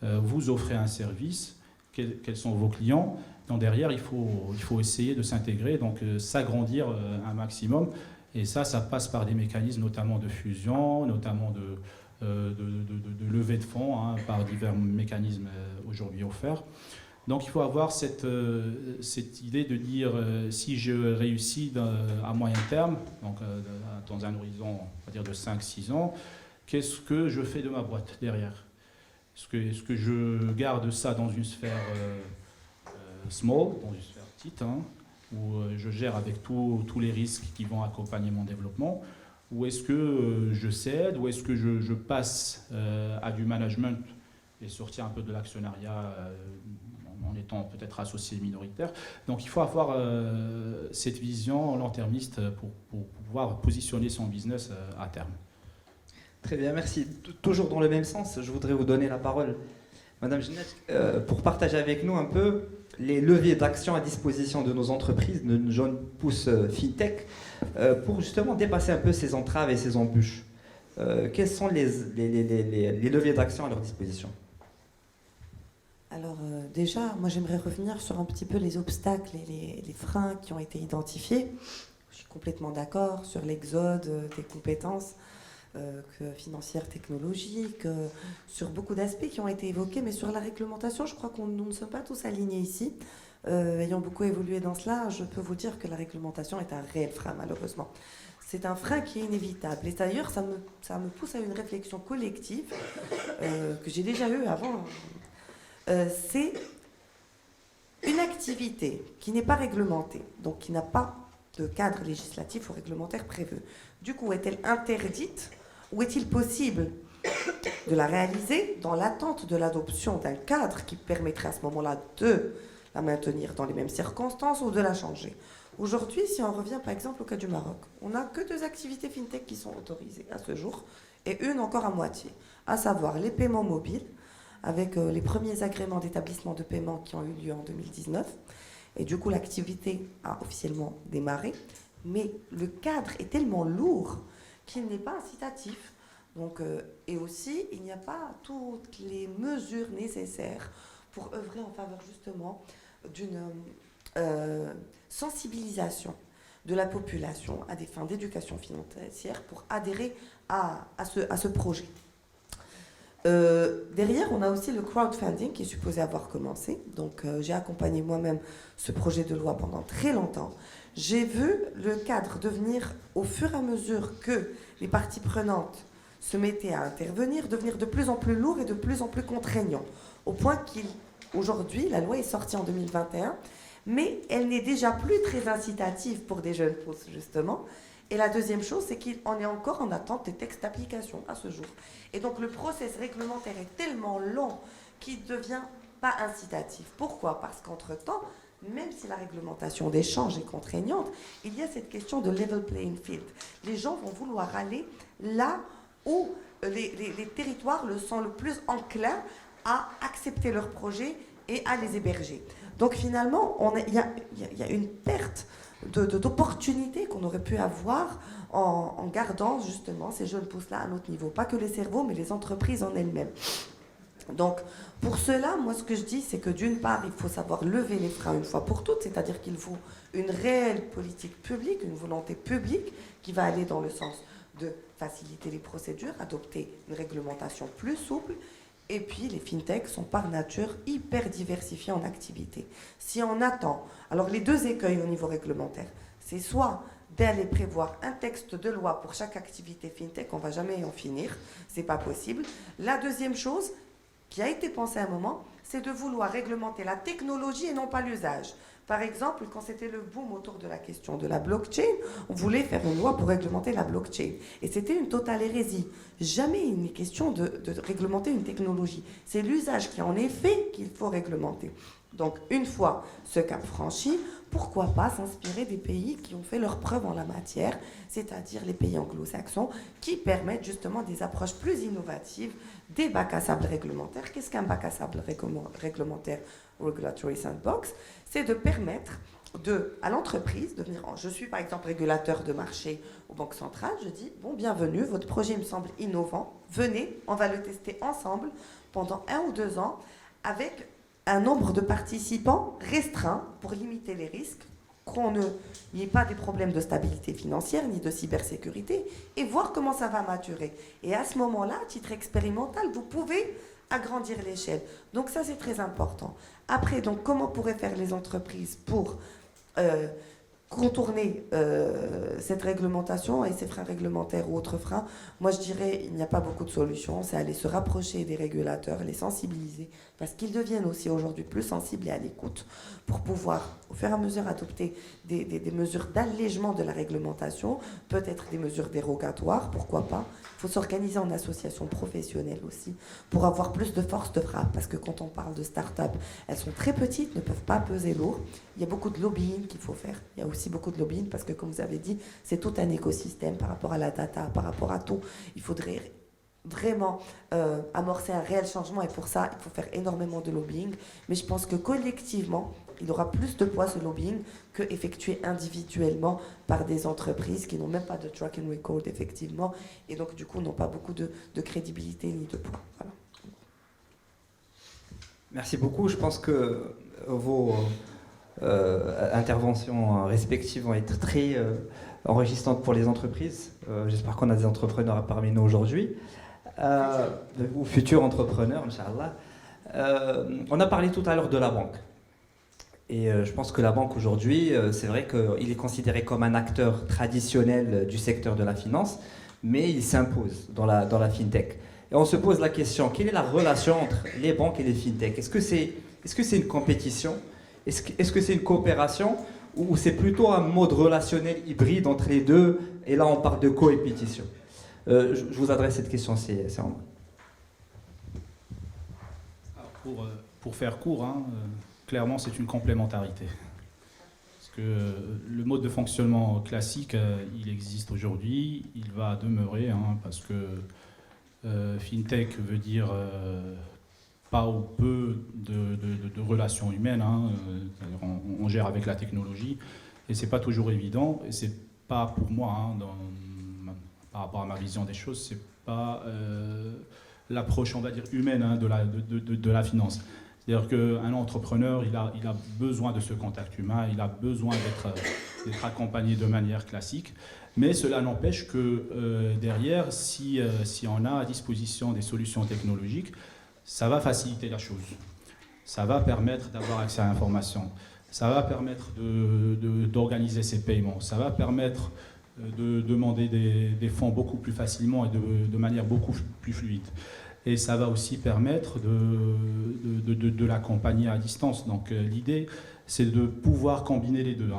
vous offrez un service, quels sont vos clients. Donc derrière, il faut essayer de s'intégrer, donc s'agrandir un maximum. Et ça passe par des mécanismes notamment de fusion, notamment de levée de fonds, hein, par divers mécanismes aujourd'hui offerts. Donc il faut avoir cette idée de dire si je réussis à moyen terme, donc dans un horizon on va dire de 5-6 ans, qu'est-ce que je fais de ma boîte derrière? Est-ce que je garde ça dans une sphère small, dans une sphère petite, hein, où je gère avec tous les risques qui vont accompagner mon développement, ou est-ce que je cède, ou est-ce que je passe à du management et sortir un peu de l'actionnariat en étant peut-être associé minoritaire. Donc il faut avoir cette vision long-termiste pour pouvoir positionner son business à terme. Très bien, merci. Toujours dans le même sens, je voudrais vous donner la parole, Madame Ginette, pour partager avec nous un peu les leviers d'action à disposition de nos entreprises, de nos jeunes pousses fintech, pour justement dépasser un peu ces entraves et ces embûches. Quels sont les leviers d'action à leur disposition? Alors déjà, moi j'aimerais revenir sur un petit peu les obstacles et les freins qui ont été identifiés. Je suis complètement d'accord sur l'exode des compétences financières, technologiques, sur beaucoup d'aspects qui ont été évoqués, mais sur la réglementation, je crois nous ne sommes pas tous alignés ici. Ayant beaucoup évolué dans cela, je peux vous dire que la réglementation est un réel frein, malheureusement. C'est un frein qui est inévitable. Et d'ailleurs, ça me pousse à une réflexion collective que j'ai déjà eue avant. C'est une activité qui n'est pas réglementée, donc qui n'a pas de cadre législatif ou réglementaire prévu. Du coup, est-elle interdite ou est-il possible de la réaliser dans l'attente de l'adoption d'un cadre qui permettrait à ce moment-là de la maintenir dans les mêmes circonstances ou de la changer? Aujourd'hui, si on revient par exemple au cas du Maroc, on n'a que 2 activités fintech qui sont autorisées à ce jour et une encore à moitié, à savoir les paiements mobiles, avec les premiers agréments d'établissement de paiement qui ont eu lieu en 2019. Et du coup, l'activité a officiellement démarré. Mais le cadre est tellement lourd qu'il n'est pas incitatif. Donc, et aussi, il n'y a pas toutes les mesures nécessaires pour œuvrer en faveur justement d'une sensibilisation de la population à des fins d'éducation financière pour adhérer à ce projet. Derrière, on a aussi le crowdfunding qui est supposé avoir commencé. Donc, j'ai accompagné moi-même ce projet de loi pendant très longtemps. J'ai vu le cadre devenir, au fur et à mesure que les parties prenantes se mettaient à intervenir, devenir de plus en plus lourd et de plus en plus contraignant. Au point qu'aujourd'hui, la loi est sortie en 2021, mais elle n'est déjà plus très incitative pour des jeunes pousses, justement. Et la deuxième chose, c'est qu'on est encore en attente des textes d'application à ce jour. Et donc le process réglementaire est tellement long qu'il ne devient pas incitatif. Pourquoi? Parce qu'entre-temps, même si la réglementation d'échange est contraignante, il y a cette question de level playing field. Les gens vont vouloir aller là où les territoires sont le plus enclins à accepter leurs projets et à les héberger. Donc finalement, il y a une perte d'opportunités qu'on aurait pu avoir en gardant justement ces jeunes pousses-là à notre niveau. Pas que les cerveaux, mais les entreprises en elles-mêmes. Donc, pour cela, moi, ce que je dis, c'est que d'une part, il faut savoir lever les freins une fois pour toutes, c'est-à-dire qu'il faut une réelle politique publique, une volonté publique qui va aller dans le sens de faciliter les procédures, adopter une réglementation plus souple. Et puis, les fintechs sont par nature hyper diversifiés en activité. Si on attend, alors les 2 écueils au niveau réglementaire, c'est soit d'aller prévoir un texte de loi pour chaque activité fintech, on ne va jamais en finir, c'est pas possible. La deuxième chose, qui a été pensée à un moment, c'est de vouloir réglementer la technologie et non pas l'usage. Par exemple, quand c'était le boom autour de la question de la blockchain, on voulait faire une loi pour réglementer la blockchain. Et c'était une totale hérésie. Jamais il n'est question de réglementer une technologie. C'est l'usage qui en est fait qu'il faut réglementer. Donc, une fois ce cap franchi, pourquoi pas s'inspirer des pays qui ont fait leurs preuves en la matière, c'est-à-dire les pays anglo-saxons, qui permettent justement des approches plus innovatives, des bacs à sable réglementaires. Qu'est-ce qu'un bac à sable réglementaire, Regulatory Sandbox? C'est de permettre à l'entreprise de venir. Je suis par exemple régulateur de marché aux banques centrales. Je dis bon, bienvenue, votre projet me semble innovant. Venez, on va le tester ensemble pendant 1 ou 2 ans avec un nombre de participants restreint pour limiter les risques, n'y ait pas des problèmes de stabilité financière ni de cybersécurité, et voir comment ça va maturer. Et à ce moment-là, à titre expérimental, vous pouvez agrandir l'échelle. Donc ça, c'est très important. Après, donc, comment pourraient faire les entreprises pour contourner cette réglementation et ces freins réglementaires ou autres freins? Moi, je dirais il n'y a pas beaucoup de solutions. C'est aller se rapprocher des régulateurs, les sensibiliser, parce qu'ils deviennent aussi aujourd'hui plus sensibles et à l'écoute pour pouvoir, au fur et à mesure, adopter des mesures d'allègement de la réglementation, peut-être des mesures dérogatoires, pourquoi pas. Il faut s'organiser en association professionnelle aussi pour avoir plus de force de frappe, parce que quand on parle de start-up, elles sont très petites, ne peuvent pas peser lourd. Il y a beaucoup de lobbying qu'il faut faire. Il y a aussi beaucoup de lobbying parce que, comme vous avez dit, c'est tout un écosystème par rapport à la data, par rapport à tout. Il faudrait vraiment amorcer un réel changement, et pour ça, il faut faire énormément de lobbying. Mais je pense que collectivement, il aura plus de poids ce lobbying que effectué individuellement par des entreprises qui n'ont même pas de track and record, effectivement, et donc du coup n'ont pas beaucoup de crédibilité ni de poids. Voilà. Merci beaucoup. Je pense que vos interventions respectives vont être très enregistrantes pour les entreprises. J'espère qu'on a des entrepreneurs parmi nous aujourd'hui, ou futurs entrepreneurs, Inch'Allah. On a parlé tout à l'heure de la banque. Et je pense que la banque aujourd'hui, c'est vrai qu'il est considéré comme un acteur traditionnel du secteur de la finance, mais il s'impose dans la fintech. Et on se pose la question, quelle est la relation entre les banques et les fintech? Est-ce que c'est une compétition? Est-ce que c'est une coopération? Ou c'est plutôt un mode relationnel hybride entre les deux? Et là, on parle de coépétition. Je vous adresse cette question, c'est en moi. Pour faire court, clairement, c'est une complémentarité. Parce que le mode de fonctionnement classique, il existe aujourd'hui, il va demeurer, parce que fintech veut dire pas ou peu de relations humaines. On gère avec la technologie, et c'est pas toujours évident. Et c'est pas pour moi, par rapport à ma vision des choses, c'est pas l'approche, on va dire, humaine de la finance. C'est-à-dire qu'un entrepreneur, il a besoin de ce contact humain, il a besoin d'être accompagné de manière classique, mais cela n'empêche que derrière, si on a à disposition des solutions technologiques, ça va faciliter la chose. Ça va permettre d'avoir accès à l'information, ça va permettre d'organiser ses paiements, ça va permettre de demander des fonds beaucoup plus facilement et de manière beaucoup plus fluide. Et ça va aussi permettre de l'accompagner à distance. Donc l'idée, c'est de pouvoir combiner les deux,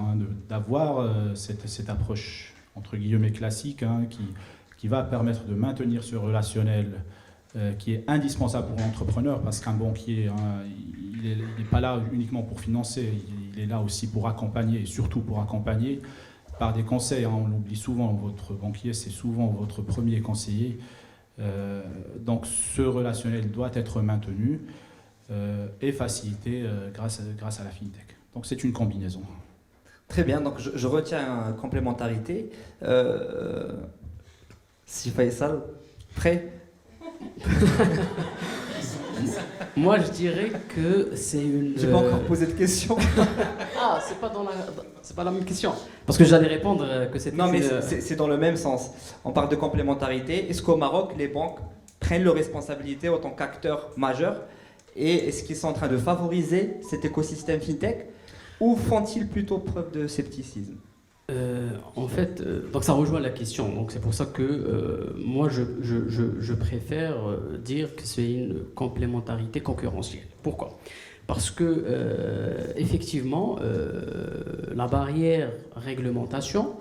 d'avoir cette approche, entre guillemets, classique, qui va permettre de maintenir ce relationnel qui est indispensable pour l'entrepreneur, parce qu'un banquier, il n'est pas là uniquement pour financer, il est là aussi pour accompagner, et surtout pour accompagner par des conseils. On l'oublie souvent, votre banquier, c'est souvent votre premier conseiller. Donc ce relationnel doit être maintenu et facilité grâce à la fintech. Donc c'est une combinaison. Très bien, donc je retiens complémentarité. Si Faisal, prêt? Moi, je dirais que c'est une... J'ai pas encore posé de question. Ah, c'est pas la même question. Parce que j'allais répondre que c'était... Non, mais c'est dans le même sens. On parle de complémentarité. Est-ce qu'au Maroc, les banques prennent leurs responsabilités en tant qu'acteurs majeurs? Et est-ce qu'ils sont en train de favoriser cet écosystème fintech? Ou font-ils plutôt preuve de scepticisme? En fait, donc ça rejoint la question. Donc c'est pour ça que moi je préfère dire que c'est une complémentarité concurrentielle. Pourquoi? Parce que effectivement, la barrière réglementation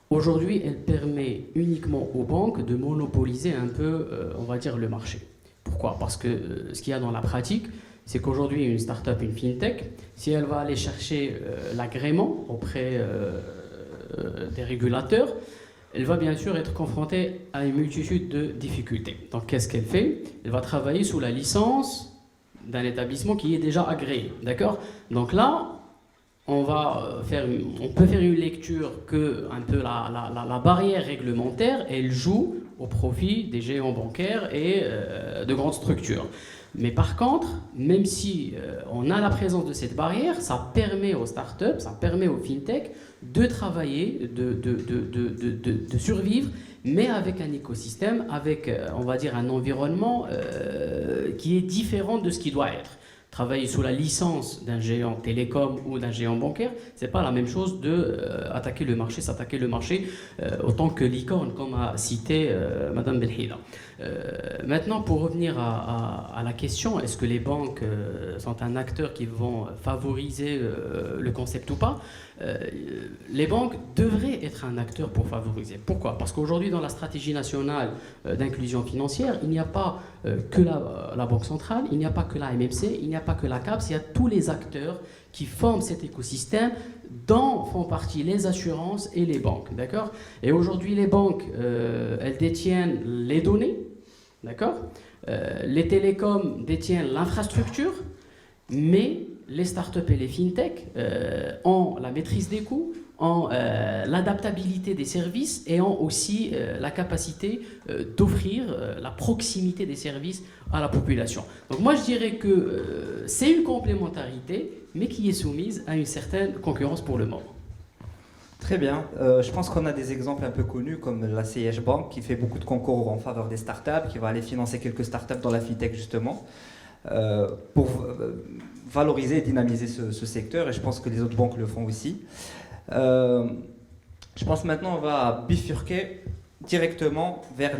aujourd'hui, elle permet uniquement aux banques de monopoliser un peu, on va dire, le marché. Pourquoi? Parce que ce qu'il y a dans la pratique, c'est qu'aujourd'hui une start-up, une fintech, si elle va aller chercher l'agrément auprès des régulateurs, elle va bien sûr être confrontée à une multitude de difficultés. Donc qu'est-ce qu'elle fait? Elle va travailler sous la licence d'un établissement qui est déjà agréé, d'accord? Donc là, on peut faire une lecture que un peu la barrière réglementaire, elle joue au profit des géants bancaires et de grandes structures. Mais par contre, même si on a la présence de cette barrière, ça permet aux startups, ça permet aux fintech de travailler, de survivre, mais avec un écosystème, avec, on va dire, un environnement qui est différent de ce qui doit être. Travailler sous la licence d'un géant télécom ou d'un géant bancaire, c'est pas la même chose de s'attaquer le marché autant que licorne, comme a cité Madame Belhila. Maintenant, pour revenir à la question, est-ce que les banques sont un acteur qui vont favoriser le concept ou pas? Les banques devraient être un acteur pour favoriser. Pourquoi? Parce qu'aujourd'hui, dans la stratégie nationale d'inclusion financière, il n'y a pas que la Banque centrale, il n'y a pas que la MMC, il n'y a pas que la CAPS, il y a tous les acteurs qui forment cet écosystème dont font partie les assurances et les banques. D'accord? Et aujourd'hui, les banques, elles détiennent les données, d'accord? Les télécoms détiennent l'infrastructure, mais les startups et les fintech ont la maîtrise des coûts, ont l'adaptabilité des services et ont aussi la capacité d'offrir la proximité des services à la population. Donc moi je dirais que c'est une complémentarité, mais qui est soumise à une certaine concurrence pour le moment. Très bien. Je pense qu'on a des exemples un peu connus comme la CH Bank qui fait beaucoup de concours en faveur des startups, qui va aller financer quelques startups dans la fintech justement pour valoriser et dynamiser ce secteur, et je pense que les autres banques le font aussi. Je pense maintenant on va bifurquer directement vers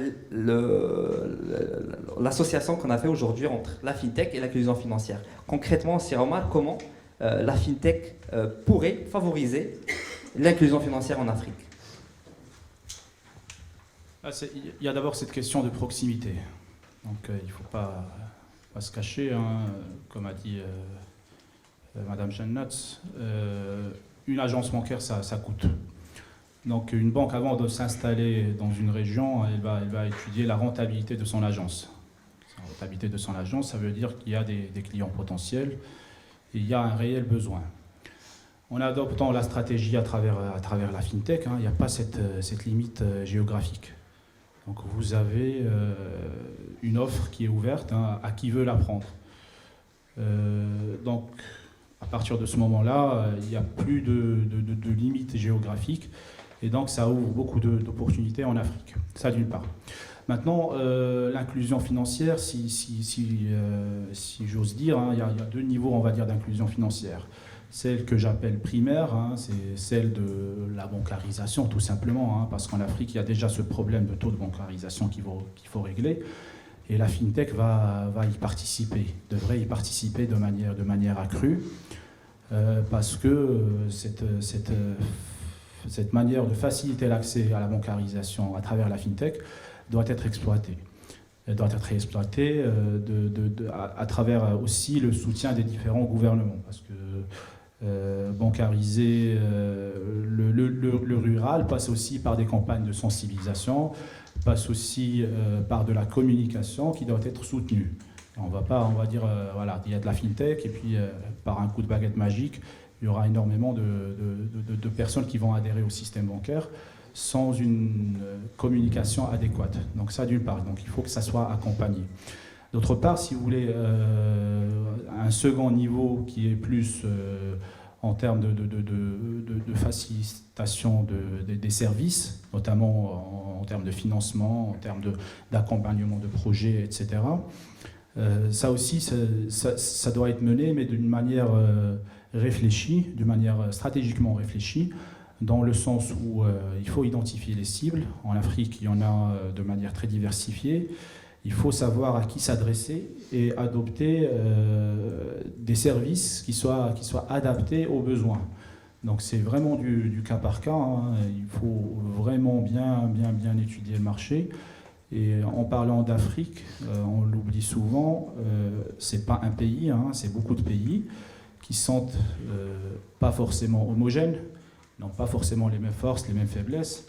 l'association qu'on a fait aujourd'hui entre la fintech et l'inclusion financière. Concrètement, c'est Omar, comment la fintech pourrait favoriser l'inclusion financière en Afrique? Il y a d'abord cette question de proximité. Donc il ne faut pas se cacher, hein, comme a dit Madame Jannat, une agence bancaire, ça coûte. Donc une banque, avant de s'installer dans une région, elle va étudier la rentabilité de son agence. La rentabilité de son agence, ça veut dire qu'il y a des clients potentiels et il y a un réel besoin. En adoptant la stratégie à travers la fintech, hein, il n'y a pas cette limite géographique. Donc vous avez une offre qui est ouverte, hein, à qui veut la prendre. Donc à partir de ce moment-là, il n'y a plus de limites géographiques et donc ça ouvre beaucoup d'opportunités en Afrique. Ça d'une part. Maintenant, l'inclusion financière, si j'ose dire, hein, il y a deux niveaux, on va dire, d'inclusion financière. Celle que j'appelle primaire, hein, c'est celle de la bancarisation, tout simplement, hein, parce qu'en Afrique, il y a déjà ce problème de taux de bancarisation qu'il faut régler. Et la fintech va y participer, devrait y participer de manière accrue, parce que cette manière de faciliter l'accès à la bancarisation à travers la fintech doit être exploitée. Elle doit être exploitée à travers aussi le soutien des différents gouvernements, parce que bancariser le rural passe aussi par des campagnes de sensibilisation, passe aussi par de la communication qui doit être soutenue. On va dire, voilà, il y a de la fintech et puis par un coup de baguette magique, il y aura énormément de personnes qui vont adhérer au système bancaire sans une communication adéquate. Donc ça d'une part, donc il faut que ça soit accompagné. D'autre part, si vous voulez, un second niveau qui est plus en termes de facilitation des services, notamment en termes de financement, en termes d'accompagnement de projets, etc. Ça aussi, ça doit être mené, mais d'une manière réfléchie, d'une manière stratégiquement réfléchie, dans le sens où il faut identifier les cibles. En Afrique, il y en a de manière très diversifiée. Il faut savoir à qui s'adresser et adopter des services qui soient adaptés aux besoins. Donc c'est vraiment du cas par cas, hein. Il faut vraiment bien étudier le marché. Et en parlant d'Afrique, on l'oublie souvent, c'est pas un pays, hein, c'est beaucoup de pays qui sont pas forcément homogènes, n'ont pas forcément les mêmes forces, les mêmes faiblesses.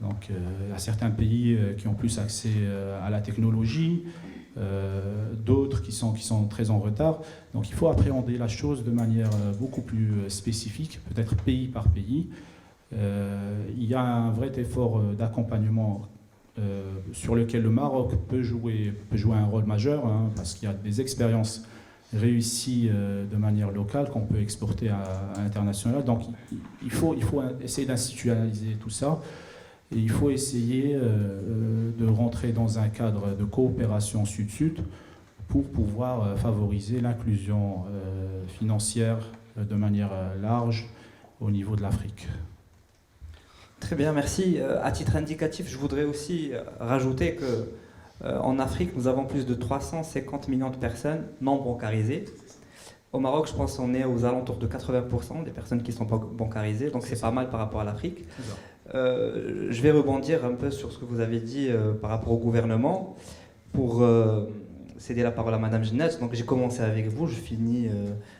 Donc il y a certains pays qui ont plus accès à la technologie, d'autres qui sont très en retard. Donc il faut appréhender la chose de manière beaucoup plus spécifique, peut-être pays par pays. Il y a un vrai effort d'accompagnement sur lequel le Maroc peut jouer un rôle majeur, hein, parce qu'il y a des expériences réussies de manière locale qu'on peut exporter à l'international. Donc il faut essayer d'institutionnaliser tout ça. Et il faut essayer de rentrer dans un cadre de coopération sud-sud pour pouvoir favoriser l'inclusion financière de manière large au niveau de l'Afrique. Très bien, merci. À titre indicatif, je voudrais aussi rajouter qu'en Afrique, nous avons plus de 350 millions de personnes non bancarisées. Au Maroc, je pense qu'on est aux alentours de 80% des personnes qui sont bancarisées, donc c'est pas mal par rapport à l'Afrique. Je vais rebondir un peu sur ce que vous avez dit par rapport au gouvernement pour céder la parole à Madame Ginette. Donc j'ai commencé avec vous, je finis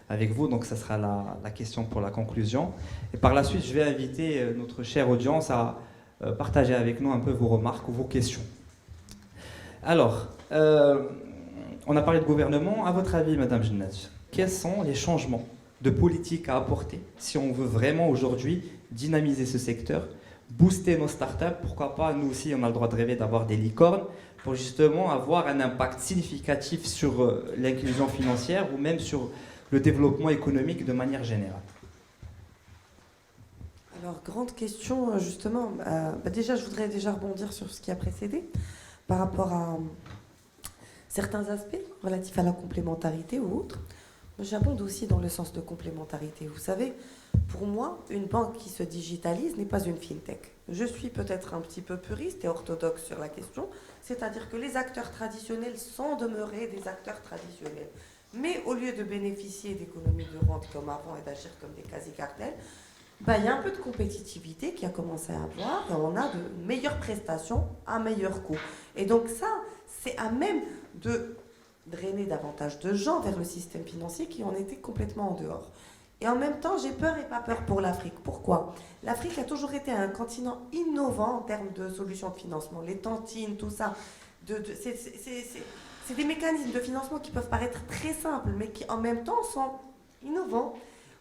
avec vous, donc ça sera la question pour la conclusion. Et par la suite, je vais inviter notre chère audience à partager avec nous un peu vos remarques ou vos questions. Alors, on a parlé de gouvernement. À votre avis, Madame Ginette, quels sont les changements de politique à apporter si on veut vraiment aujourd'hui dynamiser ce secteur, booster nos startups? Pourquoi pas, nous aussi, on a le droit de rêver d'avoir des licornes pour justement avoir un impact significatif sur l'inclusion financière ou même sur le développement économique de manière générale. Alors, grande question, justement. Déjà, je voudrais déjà rebondir sur ce qui a précédé par rapport à certains aspects relatifs à la complémentarité ou autres. J'abonde aussi dans le sens de complémentarité. Vous savez, pour moi, une banque qui se digitalise n'est pas une fintech. Je suis peut-être un petit peu puriste et orthodoxe sur la question, c'est-à-dire que les acteurs traditionnels sont demeurés des acteurs traditionnels. Mais au lieu de bénéficier d'économies de rente comme avant et d'agir comme des quasi-cartels, il y a un peu de compétitivité qui a commencé à avoir et on a de meilleures prestations à meilleur coût. Et donc ça, c'est à même de drainer davantage de gens vers le système financier qui en étaient complètement en dehors. Et en même temps, j'ai peur et pas peur pour l'Afrique. Pourquoi ? L'Afrique a toujours été un continent innovant en termes de solutions de financement. Les tantines, tout ça, c'est des mécanismes de financement qui peuvent paraître très simples, mais qui en même temps sont innovants.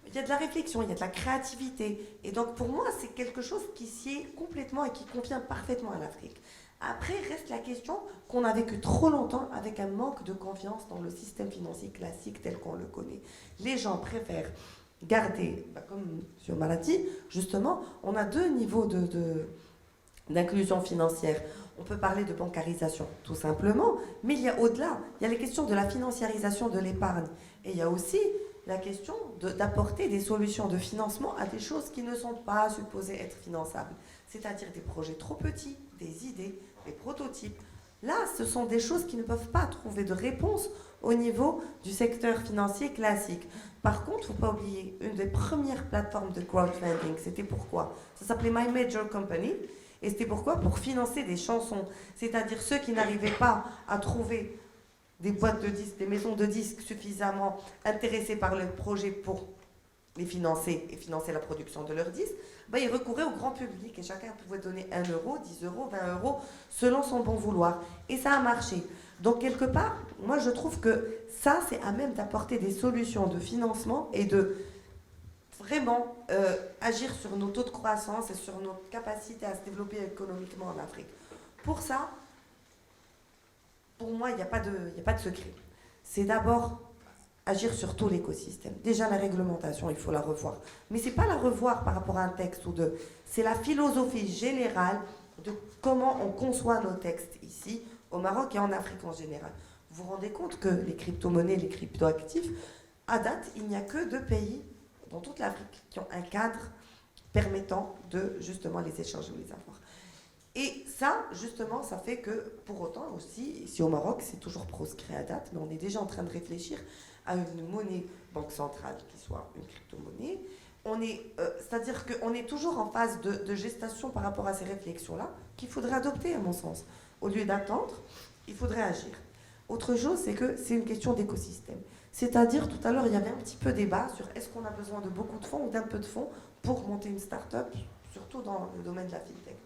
Il y a de la réflexion, il y a de la créativité. Et donc pour moi, c'est quelque chose qui sied complètement et qui convient parfaitement à l'Afrique. Après, reste la question qu'on a vécu trop longtemps avec un manque de confiance dans le système financier classique tel qu'on le connaît. Les gens préfèrent garder, comme sur Malati, justement, on a deux niveaux d'inclusion financière. On peut parler de bancarisation, tout simplement, mais il y a au-delà, il y a les questions de la financiarisation de l'épargne. Et il y a aussi la question d'apporter des solutions de financement à des choses qui ne sont pas supposées être finançables. C'est-à-dire des projets trop petits, des idées, des prototypes. Là, ce sont des choses qui ne peuvent pas trouver de réponse au niveau du secteur financier classique. Par contre, il ne faut pas oublier, une des premières plateformes de crowdfunding, c'était pourquoi ? Ça s'appelait My Major Company. Et c'était pourquoi ? Pour financer des chansons. C'est-à-dire ceux qui n'arrivaient pas à trouver des boîtes de disques, des maisons de disques suffisamment intéressées par le projet pour les financer et financer la production de leurs disques, ils recouraient au grand public et chacun pouvait donner 1 euro, 10 euros, 20 euros selon son bon vouloir. Et ça a marché. Donc quelque part, moi je trouve que ça c'est à même d'apporter des solutions de financement et de vraiment agir sur nos taux de croissance et sur notre capacité à se développer économiquement en Afrique. Pour ça, pour moi, il n'y a pas de secret. C'est d'abord agir sur tout l'écosystème. Déjà, la réglementation, il faut la revoir. Mais ce n'est pas la revoir par rapport à un texte ou deux. C'est la philosophie générale de comment on conçoit nos textes ici, au Maroc et en Afrique en général. Vous vous rendez compte que les crypto-monnaies, les crypto-actifs, à date, il n'y a que 2 pays dans toute l'Afrique qui ont un cadre permettant de justement les échanger ou les avoir. Et ça, justement, ça fait que, pour autant aussi, ici au Maroc, c'est toujours proscrit à date, mais on est déjà en train de réfléchir à une monnaie banque centrale qui soit une crypto-monnaie. C'est-à-dire qu'on est toujours en phase de gestation par rapport à ces réflexions-là, qu'il faudrait adopter, à mon sens. Au lieu d'attendre, il faudrait agir. Autre chose, c'est que c'est une question d'écosystème. C'est-à-dire, tout à l'heure, il y avait un petit peu débat sur est-ce qu'on a besoin de beaucoup de fonds ou d'un peu de fonds pour monter une start-up, surtout dans le domaine de la fintech.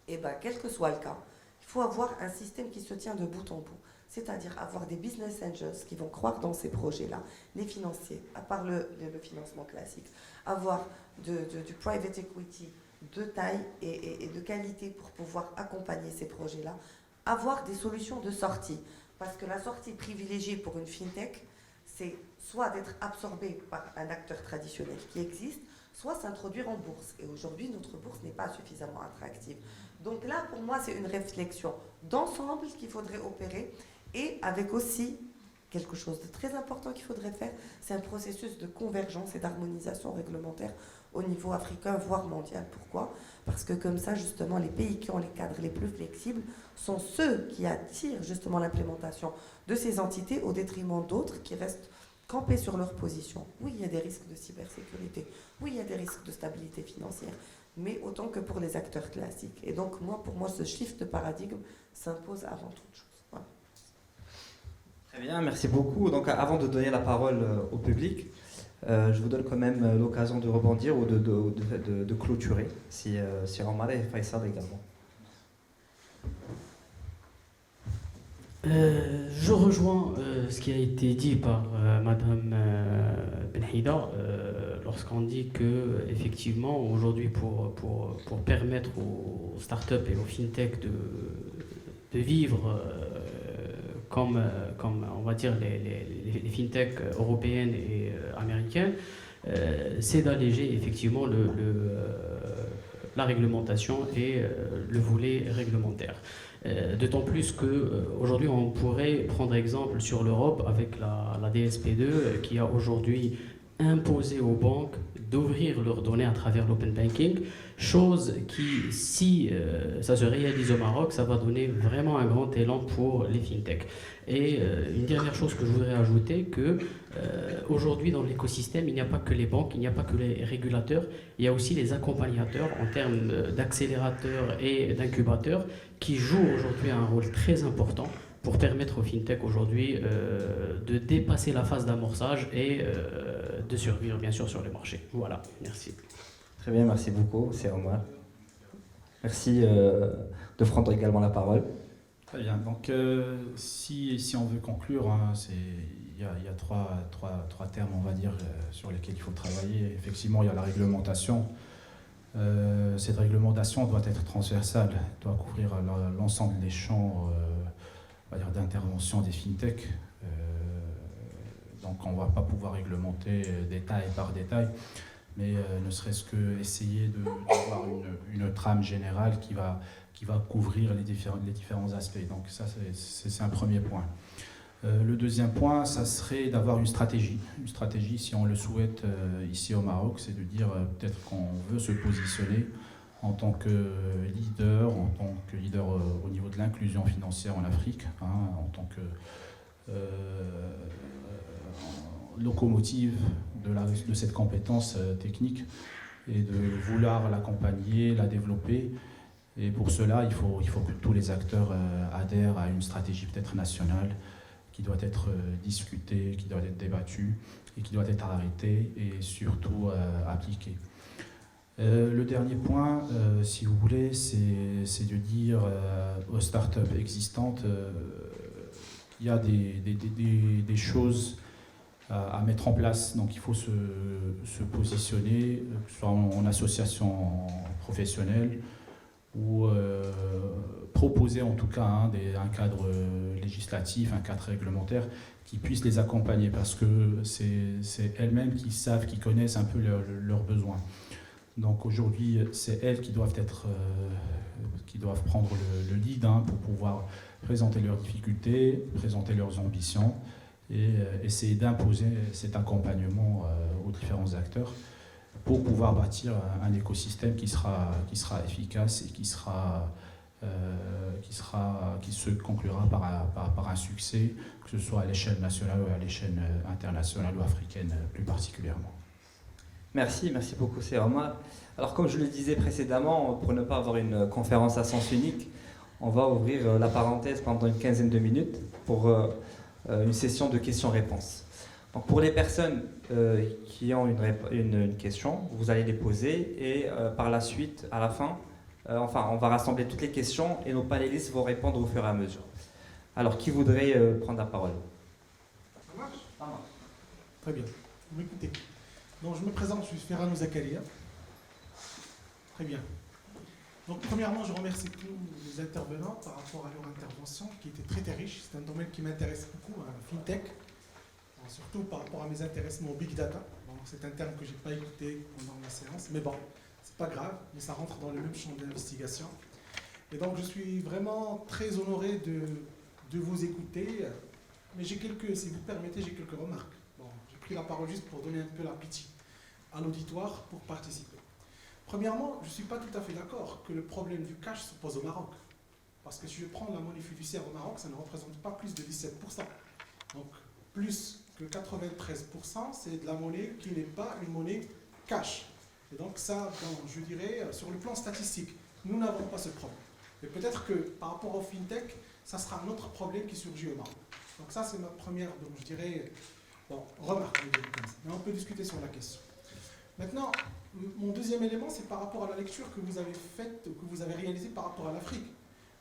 Et quel que soit le cas, il faut avoir un système qui se tient de bout en bout. c'est-à-dire avoir des business angels qui vont croire dans ces projets-là, les financiers, à part le financement classique, avoir du private equity de taille et de qualité pour pouvoir accompagner ces projets-là, avoir des solutions de sortie. Parce que la sortie privilégiée pour une fintech, c'est soit d'être absorbé par un acteur traditionnel qui existe, soit s'introduire en bourse. Et aujourd'hui, notre bourse n'est pas suffisamment attractive. Donc là, pour moi, c'est une réflexion d'ensemble qu'il faudrait opérer, et avec aussi quelque chose de très important qu'il faudrait faire, c'est un processus de convergence et d'harmonisation réglementaire au niveau africain, voire mondial. Pourquoi ? Parce que comme ça, justement, les pays qui ont les cadres les plus flexibles sont ceux qui attirent justement l'implémentation de ces entités au détriment d'autres qui restent campés sur leur position. Oui, il y a des risques de cybersécurité. Oui, il y a des risques de stabilité financière. Mais autant que pour les acteurs classiques. Et donc, pour moi, ce shift de paradigme s'impose avant toute chose. Voilà. Très bien, merci beaucoup. Donc, avant de donner la parole au public, je vous donne quand même l'occasion de rebondir ou de clôturer, si Omar et Faisal également. Je rejoins ce qui a été dit par Madame Benhida lorsqu'on dit que effectivement aujourd'hui pour permettre aux startups et aux fintech de vivre comme on va dire les fintech européennes et américaines, c'est d'alléger effectivement la réglementation et le volet réglementaire. D'autant plus qu'aujourd'hui, on pourrait prendre exemple sur l'Europe avec la DSP2 qui a aujourd'hui imposé aux banques d'ouvrir leurs données à travers l'open banking, chose qui, si ça se réalise au Maroc, ça va donner vraiment un grand élan pour les fintechs. Et une dernière chose que je voudrais ajouter, que aujourd'hui dans l'écosystème, il n'y a pas que les banques, il n'y a pas que les régulateurs, il y a aussi les accompagnateurs en termes d'accélérateurs et d'incubateurs qui jouent aujourd'hui un rôle très important pour permettre aux fintech aujourd'hui de dépasser la phase d'amorçage et de survivre bien sûr sur le marché. Voilà, merci. Très bien, merci beaucoup, c'est Omar. Merci de prendre également la parole. Très bien, donc si on veut conclure, hein, il y a trois termes, on va dire, sur lesquels il faut travailler. Effectivement, il y a la réglementation. Cette réglementation doit être transversale, doit couvrir l'ensemble des champs on va dire, d'intervention des fintechs. Donc on ne va pas pouvoir réglementer détail par détail, mais ne serait-ce qu'essayer d'avoir une trame générale qui va couvrir les différents aspects. Donc ça, c'est un premier point. Le deuxième point, ça serait d'avoir une stratégie. Une stratégie, si on le souhaite ici au Maroc, c'est de dire peut-être qu'on veut se positionner en tant que leader, au niveau de l'inclusion financière en Afrique, hein, en tant que locomotive de cette compétence technique, et de vouloir l'accompagner, la développer. Et pour cela, il faut que tous les acteurs adhèrent à une stratégie peut-être nationale qui doit être discutée, qui doit être débattue et qui doit être arrêtée et surtout appliquée. Le dernier point, si vous voulez, c'est de dire aux startups existantes qu'il y a des choses à mettre en place. Donc il faut se positionner, que ce soit en association professionnelle ou proposer en tout cas un cadre législatif, un cadre réglementaire qui puisse les accompagner, parce que c'est elles-mêmes qui savent, qui connaissent un peu leurs besoins. Donc aujourd'hui, c'est elles qui doivent prendre le lead pour pouvoir présenter leurs difficultés, présenter leurs ambitions et essayer d'imposer cet accompagnement aux différents acteurs pour pouvoir bâtir un écosystème qui sera efficace et qui se conclura par un succès, que ce soit à l'échelle nationale ou à l'échelle internationale ou africaine plus particulièrement. Merci beaucoup, c'est Omar. Alors comme je le disais précédemment, pour ne pas avoir une conférence à sens unique, on va ouvrir la parenthèse pendant une quinzaine de minutes pour une session de questions-réponses. Donc pour les personnes qui ont une question, vous allez les poser et par la suite, à la fin, on va rassembler toutes les questions et nos panélistes vont répondre au fur et à mesure. Alors, qui voudrait prendre la parole? Ça marche? Très bien. Vous m'écoutez. Donc, je me présente, je suis Ferran Zakaria. Très bien. Donc, premièrement, je remercie tous les intervenants par rapport à leur intervention qui était très très riche. C'est un domaine qui m'intéresse beaucoup, la FinTech, surtout par rapport à mes intéressements au Big Data. Bon, c'est un terme que je n'ai pas écouté pendant la séance, mais bon, c'est pas grave, mais ça rentre dans le même champ d'investigation. Et donc, je suis vraiment très honoré de vous écouter. Mais si vous permettez, j'ai quelques remarques. Bon, j'ai pris la parole juste pour donner un peu l'appétit à l'auditoire pour participer. Premièrement, je ne suis pas tout à fait d'accord que le problème du cash se pose au Maroc. Parce que si je prends la monnaie fiduciaire au Maroc, ça ne représente pas plus de 17%. Donc, plus que 93%, c'est de la monnaie qui n'est pas une monnaie cash. Et donc ça, je dirais, sur le plan statistique, nous n'avons pas ce problème. Mais peut-être que par rapport au FinTech, ça sera un autre problème qui surgit au Maroc. Donc ça, c'est ma première, donc je dirais, remarque. Mais on peut discuter sur la question. Maintenant, mon deuxième élément, c'est par rapport à la lecture que vous avez faite, que vous avez réalisée par rapport à l'Afrique.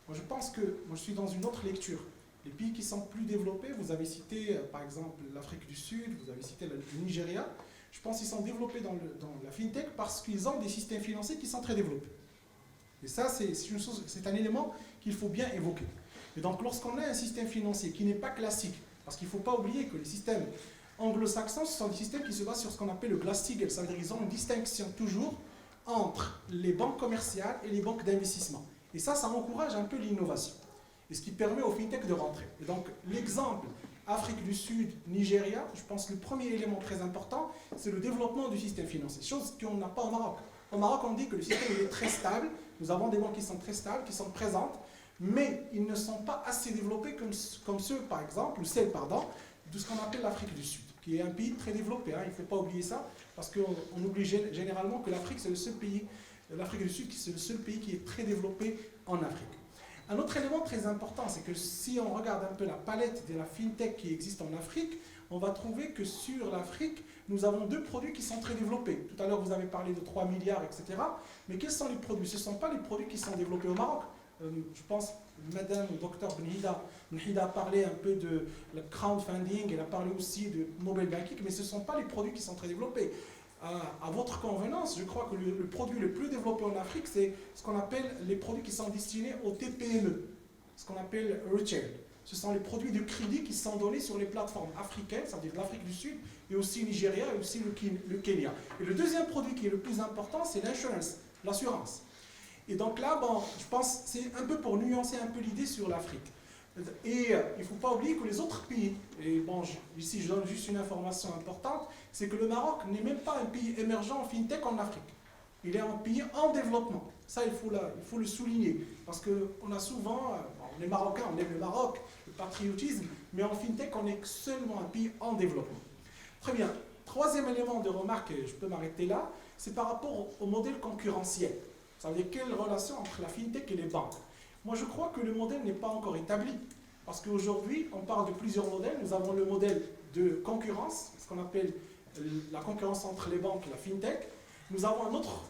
Moi, je pense que je suis dans une autre lecture. Les pays qui sont plus développés, vous avez cité par exemple l'Afrique du Sud, vous avez cité le Nigeria. Je pense qu'ils sont développés dans la FinTech parce qu'ils ont des systèmes financiers qui sont très développés. Et ça, c'est un élément qu'il faut bien évoquer. Et donc, lorsqu'on a un système financier qui n'est pas classique, parce qu'il ne faut pas oublier que les systèmes anglo-saxons, ce sont des systèmes qui se basent sur ce qu'on appelle le Glass-Steagall. Ça veut dire qu'ils ont une distinction toujours entre les banques commerciales et les banques d'investissement. Et ça encourage un peu l'innovation. Et ce qui permet au FinTech de rentrer. Et donc, l'exemple Afrique du Sud, Nigeria, je pense que le premier élément très important, c'est le développement du système financier, chose qu'on n'a pas au Maroc. Au Maroc, on dit que le système est très stable, nous avons des banques qui sont très stables, qui sont présentes, mais ils ne sont pas assez développés comme ceux, par exemple, de ce qu'on appelle l'Afrique du Sud, qui est un pays très développé, il ne faut pas oublier ça, parce qu'on oublie généralement que l'Afrique, c'est le seul pays, l'Afrique du Sud, c'est le seul pays qui est très développé en Afrique. Un autre élément très important, c'est que si on regarde un peu la palette de la FinTech qui existe en Afrique, on va trouver que sur l'Afrique, nous avons deux produits qui sont très développés. Tout à l'heure, vous avez parlé de 3 milliards, etc. Mais quels sont les produits? Ce ne sont pas les produits qui sont développés au Maroc. Je pense que Madame Dr Benhida a parlé un peu de le crowdfunding, elle a parlé aussi de mobile banking, mais ce ne sont pas les produits qui sont très développés. À votre convenance, je crois que le produit le plus développé en Afrique, c'est ce qu'on appelle les produits qui sont destinés aux TPME, ce qu'on appelle retail. Ce sont les produits de crédit qui sont donnés sur les plateformes africaines, c'est-à-dire l'Afrique du Sud, et aussi Nigeria, et aussi le Kenya. Et le deuxième produit qui est le plus important, c'est l'assurance. Et donc là, je pense que c'est un peu pour nuancer un peu l'idée sur l'Afrique. Et il ne faut pas oublier que les autres pays, et ici je donne juste une information importante, c'est que le Maroc n'est même pas un pays émergent en FinTech en Afrique. Il est un pays en développement. Ça, il faut le souligner. Parce qu'on a souvent, on est Marocains, on aime le Maroc, le patriotisme, mais en FinTech, on est seulement un pays en développement. Très bien. Troisième élément de remarque, et je peux m'arrêter là, c'est par rapport au modèle concurrentiel. Ça veut dire quelle relation entre la FinTech et les banques. Moi, je crois que le modèle n'est pas encore établi. Parce qu'aujourd'hui, on parle de plusieurs modèles. Nous avons le modèle de concurrence, ce qu'on appelle la concurrence entre les banques et la FinTech. Nous avons un autre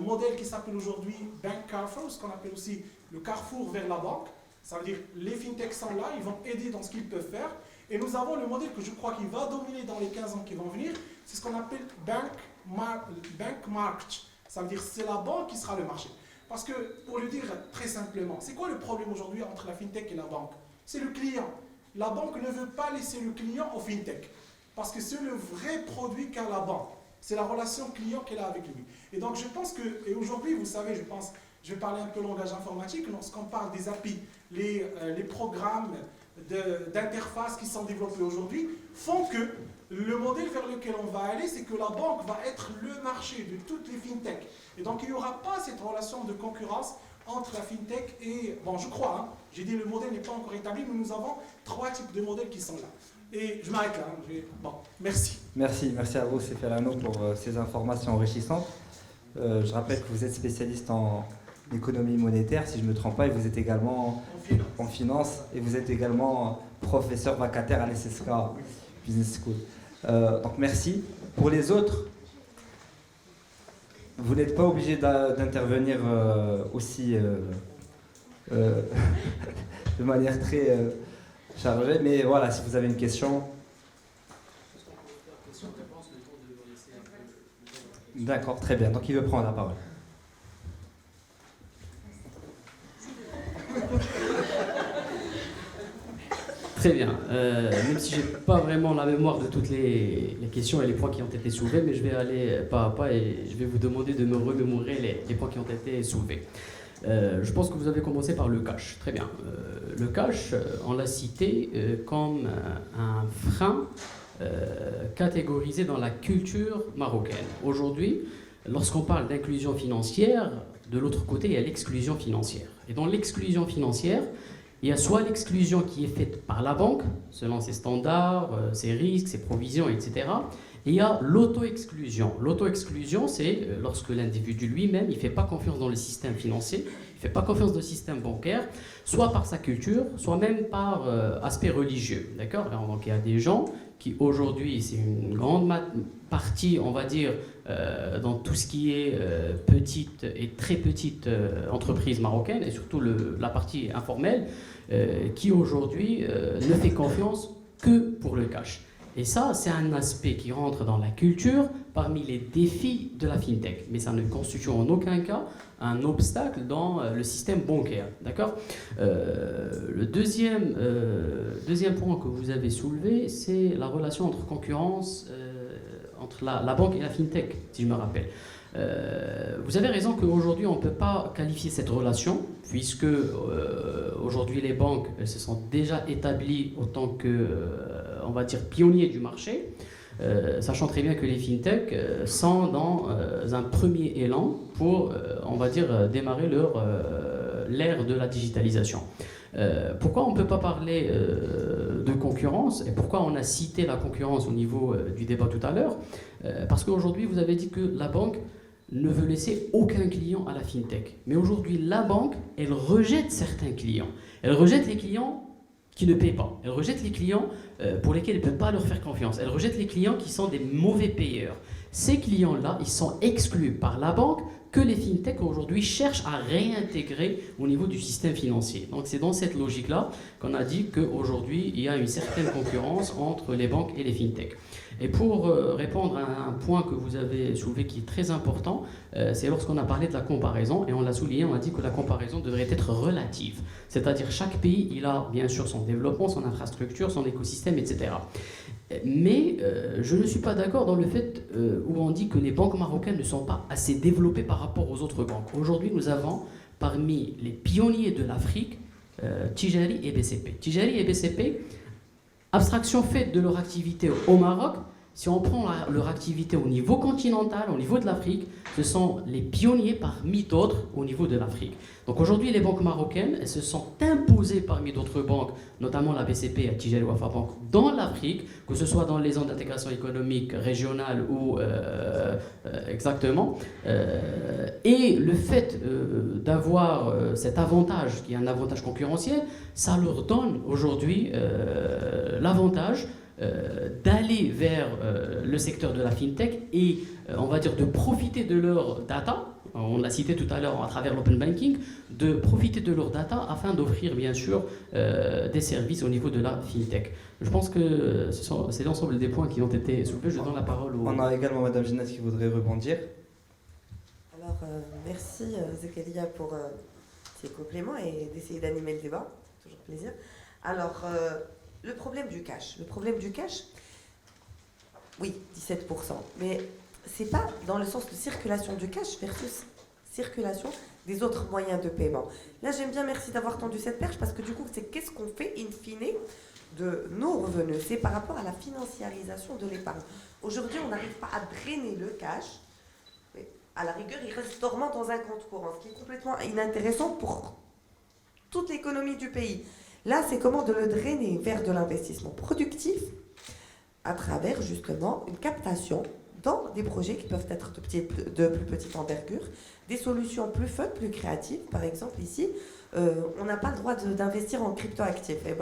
modèle qui s'appelle aujourd'hui Bank Carrefour, ce qu'on appelle aussi le carrefour vers la banque. Ça veut dire les FinTech sont là, ils vont aider dans ce qu'ils peuvent faire. Et nous avons le modèle que je crois qu'il va dominer dans les 15 ans qui vont venir, c'est ce qu'on appelle Bank Market. Ça veut dire c'est la banque qui sera le marché. Parce que, pour le dire très simplement, c'est quoi le problème aujourd'hui entre la FinTech et la banque? C'est le client. La banque ne veut pas laisser le client au FinTech. Parce que c'est le vrai produit qu'a la banque. C'est la relation client qu'elle a avec lui. Et donc je pense que, et aujourd'hui, vous savez, je vais parler un peu langage informatique, lorsqu'on parle des API, les programmes d'interface qui sont développés aujourd'hui, font que le modèle vers lequel on va aller, c'est que la banque va être le marché de toutes les FinTech. Et donc il n'y aura pas cette relation de concurrence entre la FinTech et, je crois, j'ai dit le modèle n'est pas encore établi, mais nous avons 3 types de modèles qui sont là. Et je m'arrête là. Merci. Merci à vous, Seferano, pour ces informations enrichissantes. Je rappelle que vous êtes spécialiste en économie monétaire, si je ne me trompe pas, et vous êtes également en finance, et vous êtes également professeur vacataire à l'SSK Business School. Donc merci. Pour les autres, vous n'êtes pas obligé d'intervenir aussi de manière très chargé, mais voilà, si vous avez une question. D'accord, très bien. Donc il veut prendre la parole. Très bien. Même si je n'ai pas vraiment la mémoire de toutes les questions et les points qui ont été soulevés, mais je vais aller pas à pas et je vais vous demander de me remémorer les points qui ont été soulevés. Je pense que vous avez commencé par le cash. Très bien. Le cash, on l'a cité comme un frein catégorisé dans la culture marocaine. Aujourd'hui, lorsqu'on parle d'inclusion financière, de l'autre côté, il y a l'exclusion financière. Et dans l'exclusion financière, il y a soit l'exclusion qui est faite par la banque, selon ses standards, ses risques, ses provisions, etc. Et il y a l'auto-exclusion. L'auto-exclusion, c'est lorsque l'individu lui-même, il ne fait pas confiance dans le système financier, il ne fait pas confiance dans le système bancaire, soit par sa culture, soit même par aspect religieux. D'accord ? Donc il y a des gens qui aujourd'hui, c'est une grande partie, on va dire, dans tout ce qui est petite et très petite entreprise marocaine, et surtout la partie informelle, qui aujourd'hui ne fait confiance que pour le cash. Et ça, c'est un aspect qui rentre dans la culture parmi les défis de la fintech. Mais ça ne constitue en aucun cas un obstacle dans le système bancaire. D'accord ? Le deuxième point que vous avez soulevé, c'est la relation entre concurrence, entre la banque et la fintech, si je me rappelle. Vous avez raison qu'aujourd'hui, on ne peut pas qualifier cette relation, puisque aujourd'hui, les banques se sont déjà établies autant que, on va dire, pionniers du marché, sachant très bien que les fintech sont dans un premier élan pour, on va dire, démarrer l'ère de la digitalisation. Pourquoi on ne peut pas parler de concurrence et pourquoi on a cité la concurrence au niveau du débat tout à l'heure? Parce qu'aujourd'hui, vous avez dit que la banque ne veut laisser aucun client à la fintech. Mais aujourd'hui, la banque, elle rejette certains clients. Elle rejette les clients qui ne paient pas. Elle rejette les clients pour lesquels elle ne peut pas leur faire confiance. Elle rejette les clients qui sont des mauvais payeurs. Ces clients-là, ils sont exclus par la banque que les fintechs aujourd'hui cherchent à réintégrer au niveau du système financier. Donc c'est dans cette logique-là qu'on a dit qu'aujourd'hui, il y a une certaine concurrence entre les banques et les fintechs. Et pour répondre à un point que vous avez soulevé qui est très important, c'est lorsqu'on a parlé de la comparaison, et on l'a souligné, on a dit que la comparaison devrait être relative. C'est-à-dire chaque pays, il a bien sûr son développement, son infrastructure, son écosystème, etc. Mais je ne suis pas d'accord dans le fait où on dit que les banques marocaines ne sont pas assez développées par rapport aux autres banques. Aujourd'hui, nous avons parmi les pionniers de l'Afrique, Tijari et BCP. Tijari et BCP, abstraction faite de leur activité au Maroc, si on prend leur activité au niveau continental, au niveau de l'Afrique, ce sont les pionniers parmi d'autres au niveau de l'Afrique. Donc aujourd'hui, les banques marocaines, elles se sont imposées parmi d'autres banques, notamment la BCP et Tijari Wafa Bank, dans l'Afrique, que ce soit dans les zones d'intégration économique régionale ou exactement. Et le fait d'avoir cet avantage, qui est un avantage concurrentiel, ça leur donne aujourd'hui l'avantage d'aller vers le secteur de la fintech et on va dire de profiter de leur data, on l'a cité tout à l'heure à travers l'open banking, de profiter de leur data afin d'offrir bien sûr des services au niveau de la fintech. Je pense que c'est l'ensemble des points qui ont été soulevés. Je donne la parole au... On a également Madame Ginette qui voudrait rebondir. Alors merci Zakaria pour ces compléments et d'essayer d'animer le débat, c'est toujours plaisir. Alors le problème du cash, oui, 17%, mais c'est pas dans le sens de circulation du cash versus circulation des autres moyens de paiement. Là, j'aime bien, merci d'avoir tendu cette perche, parce que du coup, c'est qu'est-ce qu'on fait in fine de nos revenus. C'est par rapport à la financiarisation de l'épargne. Aujourd'hui, on n'arrive pas à drainer le cash, mais à la rigueur, il reste dormant dans un compte courant, ce qui est complètement inintéressant pour toute l'économie du pays. Là, c'est comment de le drainer vers de l'investissement productif à travers justement une captation dans des projets qui peuvent être de plus petite envergure, des solutions plus fun, plus créatives. Par exemple, ici, on n'a pas le droit d'investir en cryptoactifs. Et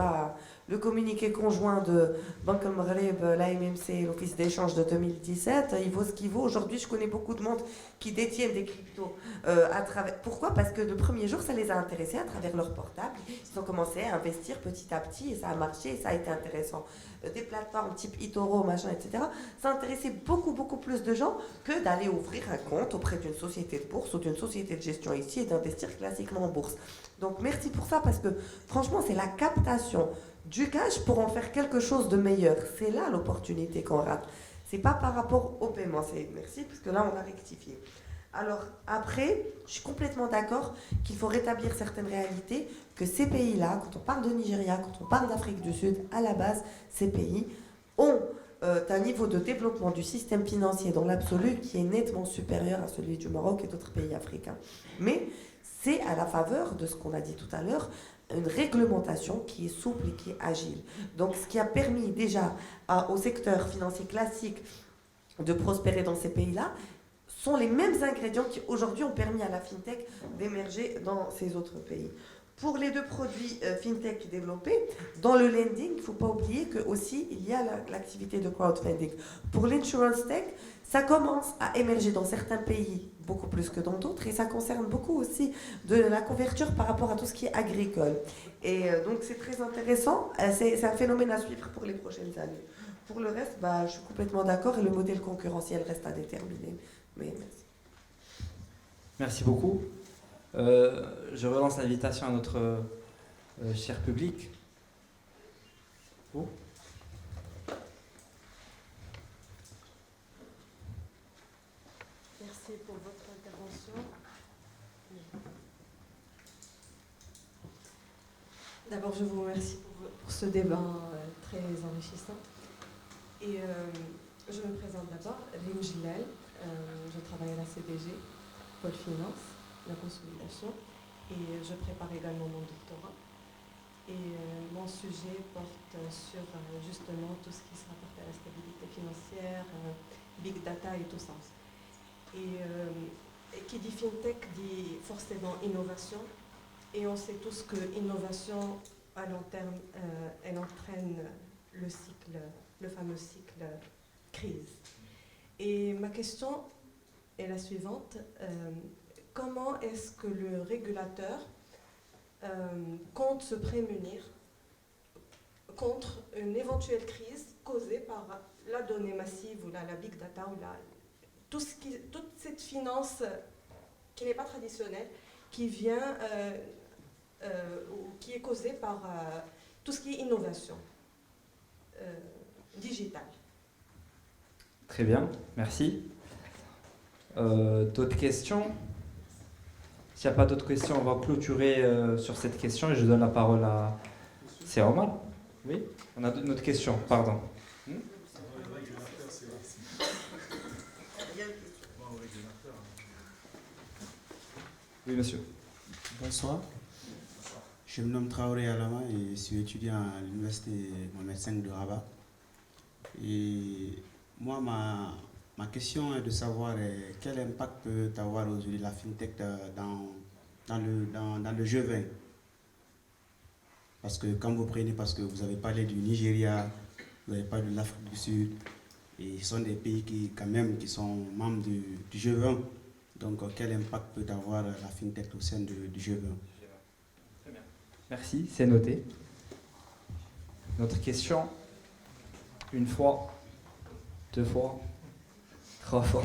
le communiqué conjoint de Banque al-Maghreb, l'AMMC, l'Office d'échange de 2017, il vaut ce qu'il vaut. Aujourd'hui, je connais beaucoup de monde qui détiennent des cryptos à travers... Pourquoi? Parce que le premier jour, ça les a intéressés à travers leur portable. Ils ont commencé à investir petit à petit et ça a marché et ça a été intéressant. Des plateformes type eToro, machin, etc., ça intéressait beaucoup, beaucoup plus de gens que d'aller ouvrir un compte auprès d'une société de bourse ou d'une société de gestion ici et d'investir classiquement en bourse. Donc merci pour ça parce que franchement, c'est la captation du cash pour en faire quelque chose de meilleur. C'est là l'opportunité qu'on rate. C'est pas par rapport au paiement. C'est merci parce que là, on a rectifié. Alors après, je suis complètement d'accord qu'il faut rétablir certaines réalités, que ces pays-là, quand on parle de Nigeria, quand on parle d'Afrique du Sud, à la base, ces pays ont un niveau de développement du système financier dans l'absolu qui est nettement supérieur à celui du Maroc et d'autres pays africains. Mais c'est à la faveur de ce qu'on a dit tout à l'heure, une réglementation qui est souple et qui est agile. Donc ce qui a permis déjà au secteur financier classique de prospérer dans ces pays-là, sont les mêmes ingrédients qui aujourd'hui ont permis à la FinTech d'émerger dans ces autres pays. Pour les deux produits FinTech développés, dans le lending, il ne faut pas oublier qu'aussi il y a l'activité de crowdfunding. Pour l'insurance tech, ça commence à émerger dans certains pays beaucoup plus que dans d'autres et ça concerne beaucoup aussi de la couverture par rapport à tout ce qui est agricole. Et donc c'est très intéressant, c'est un phénomène à suivre pour les prochaines années. Pour le reste, je suis complètement d'accord et le modèle concurrentiel reste à déterminer. Mais merci. Merci beaucoup. Je relance l'invitation à notre cher public. Vous ? Merci pour votre intervention. D'abord, je vous remercie pour ce débat très enrichissant. Et je me présente d'abord, Rim Gilal. Je travaille à la CDG, Pôle Finance, la consolidation, et je prépare également mon doctorat. Et mon sujet porte sur justement tout ce qui se rapporte à la stabilité financière, big data et tout ça. Et qui dit FinTech dit forcément innovation. Et on sait tous que innovation à long terme, elle entraîne le fameux cycle crise. Et ma question est la suivante. Comment est-ce que le régulateur compte se prémunir contre une éventuelle crise causée par la donnée massive ou la big data ou toute cette finance qui n'est pas traditionnelle, qui vient ou qui est causée par tout ce qui est innovation digitale. Très bien, merci. D'autres questions? S'il n'y a pas d'autres questions, on va clôturer sur cette question et je donne la parole à... C'est Omar? Oui? On a une autre question, pardon. Oui, monsieur. Bonsoir. Je me nomme Traoré Alama et je suis étudiant à l'université Mohamed V de Rabat. Et moi, ma question est de savoir quel impact peut avoir aujourd'hui la FinTech dans le G20. Parce que quand vous prenez, parce que vous avez parlé du Nigeria, vous avez parlé de l'Afrique du Sud, et ce sont des pays qui sont membres du G20. Donc quel impact peut avoir la FinTech au sein du G20? Très bien. Merci, c'est noté. Notre question, une fois, deux fois, trois fois.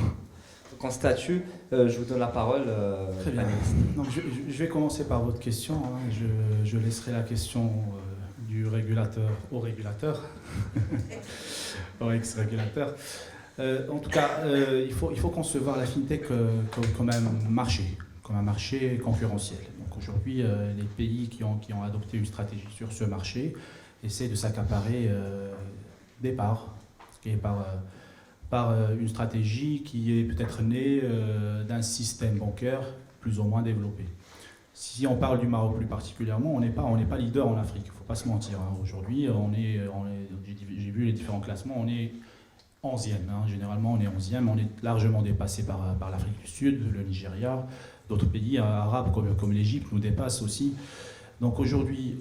Donc en statut, je vous donne la parole. Très bien. Donc, je vais commencer par votre question. Hein. Je laisserai la question du régulateur au régulateur, au ex-régulateur. En tout cas, il faut concevoir la FinTech comme un marché concurrentiel. Donc aujourd'hui, les pays qui ont adopté une stratégie sur ce marché essaient de s'accaparer des parts, qui est par une stratégie qui est peut-être née d'un système bancaire plus ou moins développé. Si on parle du Maroc plus particulièrement, on n'est pas leader en Afrique, il ne faut pas se mentir. Hein. Aujourd'hui, j'ai vu les différents classements, on est 11e. Hein. Généralement, on est 11e, on est largement dépassé par l'Afrique du Sud, le Nigeria, d'autres pays arabes comme l'Égypte nous dépassent aussi. Donc aujourd'hui,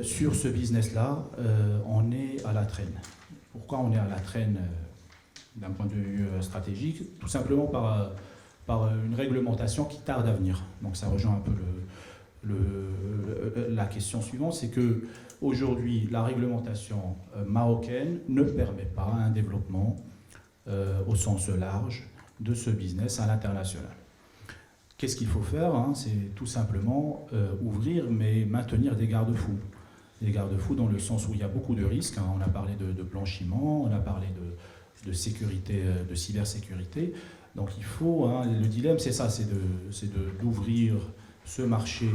sur ce business-là, on est à la traîne. Pourquoi on est à la traîne d'un point de vue stratégique? Tout simplement par une réglementation qui tarde à venir. Donc ça rejoint un peu la question suivante, c'est que aujourd'hui, la réglementation marocaine ne permet pas un développement au sens large de ce business à l'international. Qu'est-ce qu'il faut faire, hein? C'est tout simplement ouvrir, mais maintenir des garde-fous. Des garde-fous dans le sens où il y a beaucoup de risques. Hein. On a parlé de blanchiment, on a parlé de sécurité, de cybersécurité. Donc il faut, hein, le dilemme c'est ça, c'est d'ouvrir ce marché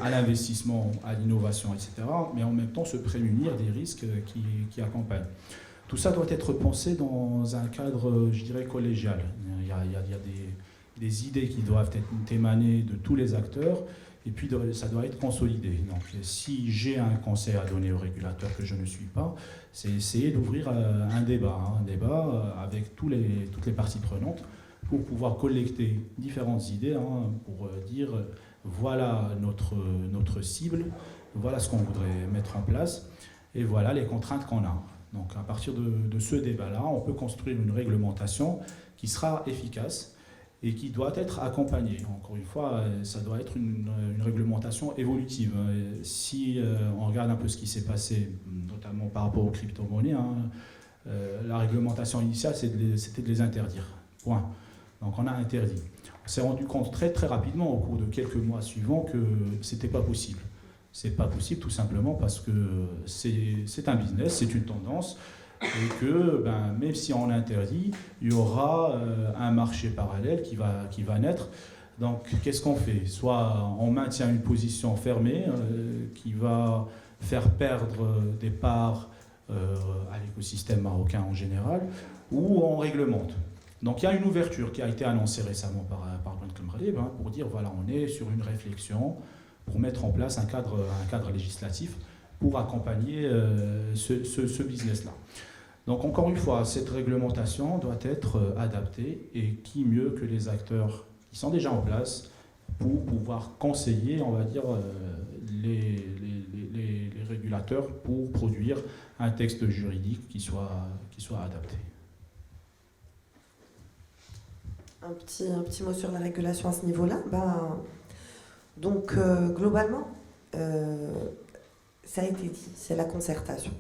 à l'investissement, à l'innovation, etc. Mais en même temps se prémunir des risques qui accompagnent. Tout ça doit être pensé dans un cadre, je dirais, collégial. Il y a des idées qui doivent être émanées de tous les acteurs, et puis ça doit être consolidé. Donc si j'ai un conseil à donner aux régulateurs que je ne suis pas, c'est essayer d'ouvrir un débat avec toutes les parties prenantes pour pouvoir collecter différentes idées, hein, pour dire voilà notre cible, voilà ce qu'on voudrait mettre en place, et voilà les contraintes qu'on a. Donc à partir de ce débat-là, on peut construire une réglementation qui sera efficace et qui doit être accompagnée. Encore une fois, ça doit être une réglementation évolutive. Si on regarde un peu ce qui s'est passé, notamment par rapport aux crypto-monnaies, hein, la réglementation initiale, c'était de les interdire. Point. Donc on a interdit. On s'est rendu compte très très rapidement au cours de quelques mois suivants que c'était pas possible. C'est pas possible tout simplement parce que c'est un business, c'est une tendance, et que même si on interdit, il y aura un marché parallèle qui va naître. Donc qu'est-ce qu'on fait? Soit on maintient une position fermée qui va faire perdre des parts à l'écosystème marocain en général, ou on réglemente. Donc il y a une ouverture qui a été annoncée récemment par Ben Khelmghalib, hein, pour dire voilà, on est sur une réflexion pour mettre en place un cadre législatif pour accompagner ce business-là. Donc encore une fois, cette réglementation doit être adaptée, et qui mieux que les acteurs qui sont déjà en place pour pouvoir conseiller, on va dire, les régulateurs pour produire un texte juridique qui soit adapté. Un petit mot sur la régulation à ce niveau-là. Donc globalement, ça a été dit, c'est la concertation.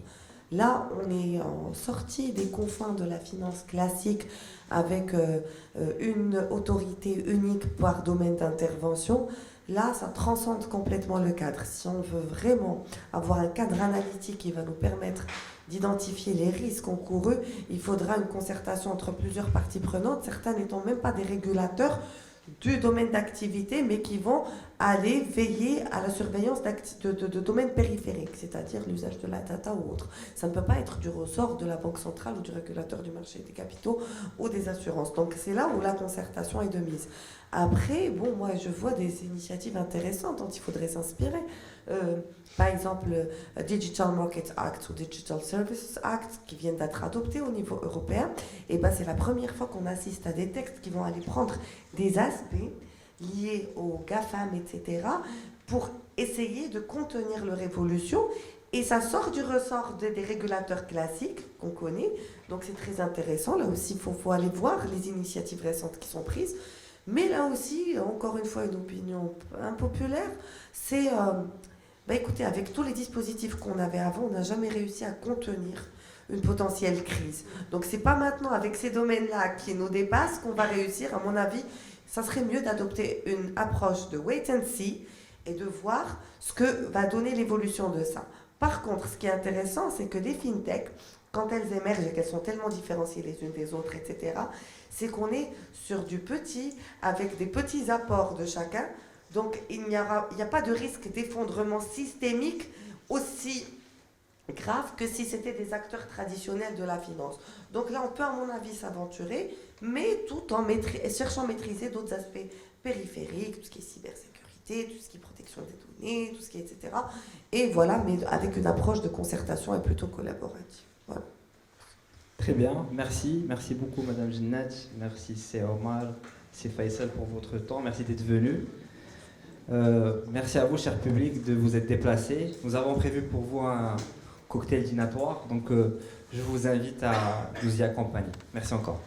Là, on est en sortie des confins de la finance classique avec une autorité unique par domaine d'intervention. Là, ça transcende complètement le cadre. Si on veut vraiment avoir un cadre analytique qui va nous permettre d'identifier les risques encourus, il faudra une concertation entre plusieurs parties prenantes, certains n'étant même pas des régulateurs du domaine d'activité, mais qui vont aller veiller à la surveillance de domaines périphériques, c'est-à-dire l'usage de la data ou autre. Ça ne peut pas être du ressort de la Banque centrale ou du régulateur du marché des capitaux ou des assurances. Donc c'est là où la concertation est de mise. Après, bon, moi je vois des initiatives intéressantes dont il faudrait s'inspirer. Par exemple, Digital Market Act ou Digital Services Act qui viennent d'être adoptés au niveau européen. Et c'est la première fois qu'on assiste à des textes qui vont aller prendre des aspects liés aux GAFAM, etc., pour essayer de contenir leur évolution. Et ça sort du ressort des régulateurs classiques qu'on connaît. Donc c'est très intéressant. Là aussi, il faut aller voir les initiatives récentes qui sont prises. Mais là aussi, encore une fois, une opinion impopulaire, c'est... écoutez, avec tous les dispositifs qu'on avait avant, on n'a jamais réussi à contenir une potentielle crise. Donc c'est pas maintenant, avec ces domaines-là qui nous dépassent, qu'on va réussir. À mon avis, ça serait mieux d'adopter une approche de wait and see et de voir ce que va donner l'évolution de ça. Par contre, ce qui est intéressant, c'est que les fintechs, quand elles émergent et qu'elles sont tellement différenciées les unes des autres, etc., c'est qu'on est sur du petit, avec des petits apports de chacun. Donc il n'y a pas de risque d'effondrement systémique aussi grave que si c'était des acteurs traditionnels de la finance. Donc là, on peut, à mon avis, s'aventurer, mais tout en cherchant à maîtriser d'autres aspects périphériques, tout ce qui est cybersécurité, tout ce qui est protection des données, tout ce qui est etc. Et voilà, mais avec une approche de concertation et plutôt collaborative. Voilà. Très bien, merci. Merci beaucoup, Madame Jennat. Merci, c'est Omar, c'est Faisal pour votre temps. Merci d'être venu. Merci à vous, cher public, de vous être déplacés. Nous avons prévu pour vous un cocktail dînatoire, donc je vous invite à nous y accompagner. Merci encore.